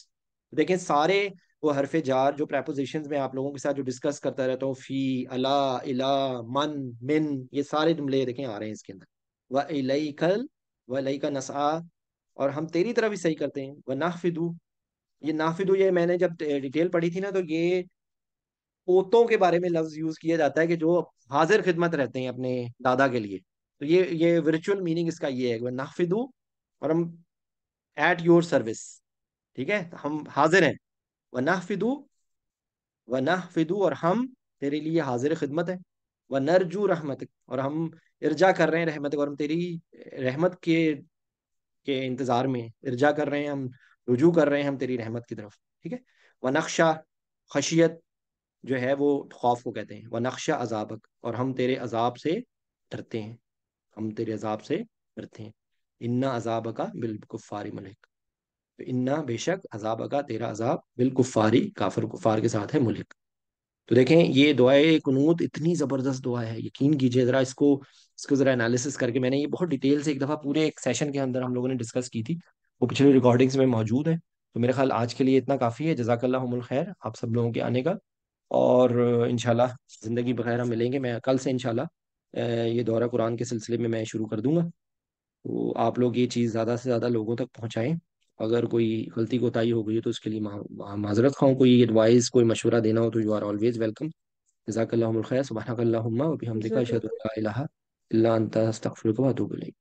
دیکھیں سارے وہ حرف جار جو پریپوزیشنز میں آپ لوگوں کے ساتھ جو ڈسکس کرتا رہتا ہوں، فی، الا، الہ، من، یہ سارے جملے دیکھیں آ رہے ہیں اس کے اندر. وَإِلَيْكَ نَسْعَىٰ اور ہم تیری طرف ہی صحیح کرتے ہیں. وَنَحْفِدُ یہ نافدو یہ میں نے جب ڈیٹیل پڑھی تھی نا تو یہ پوتوں کے بارے میں لفظ یوز کیا جاتا ہے کہ جو حاضر خدمت رہتے ہیں اپنے دادا کے لیے. تو یہ ورچوئل میننگ اس کا یہ ہے کہ نافدو اور ہم ایٹ یور سروس. ٹھیک ہے ہم حاضر ہیں. ونحفدو ونحفدو اور ہم تیرے لیے حاضر خدمت ہے. ونرجو رحمتک اور ہم ارجا کر رہے ہیں رحمتک اور ہم تیری رحمت کے انتظار میں ارجا کر رہے ہیں، ہم رجوع کر رہے ہیں ہم تیری رحمت کی طرف. ٹھیک ہے. ونخشا خشیت جو ہے وہ خوف کو کہتے ہیں. ونخشا عذابک اور ہم تیرے عذاب سے ڈرتے ہیں، ہم تیرے عذاب سے ڈرتے ہیں. انا عذابک بالکفار ملک تو انا بے شک عذاب کا تیرا عذاب بالکفاری کافر کفار کے ساتھ ہے ملک. تو دیکھیں یہ دعائے قنوت اتنی زبردست دعا ہے، یقین کیجئے ذرا اس کو ذرا انالیسس کر کے، میں نے یہ بہت ڈیٹیل سے ایک دفعہ پورے ایک سیشن کے اندر ہم لوگوں نے ڈسکس کی تھی، وہ پچھلی ریکارڈنگز میں موجود ہے. تو میرے خیال آج کے لیے اتنا کافی ہے. جزاک اللہ الخیر آپ سب لوگوں کے آنے کا، اور انشاءاللہ زندگی بخیر ہم ملیں گے. میں کل سے انشاءاللہ یہ دورہ قرآن کے سلسلے میں شروع کر دوں گا. تو آپ لوگ یہ چیز زیادہ سے زیادہ لوگوں تک پہنچائیں. اگر کوئی غلطی کوتاہی ہو گئی ہے تو اس کے لیے معذرت خواہوں. کوئی ایڈوائس کوئی مشورہ دینا ہو تو یو آر آلویز ویلکم. جزاک اللہ الخیر. سبحانک اللہم و بحمدک اشہد ان لا الہ الا انت استغفرک و اتوب الیک.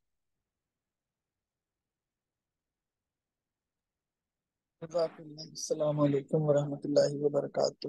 السلام علیکم ورحمۃ اللہ وبرکاتہ.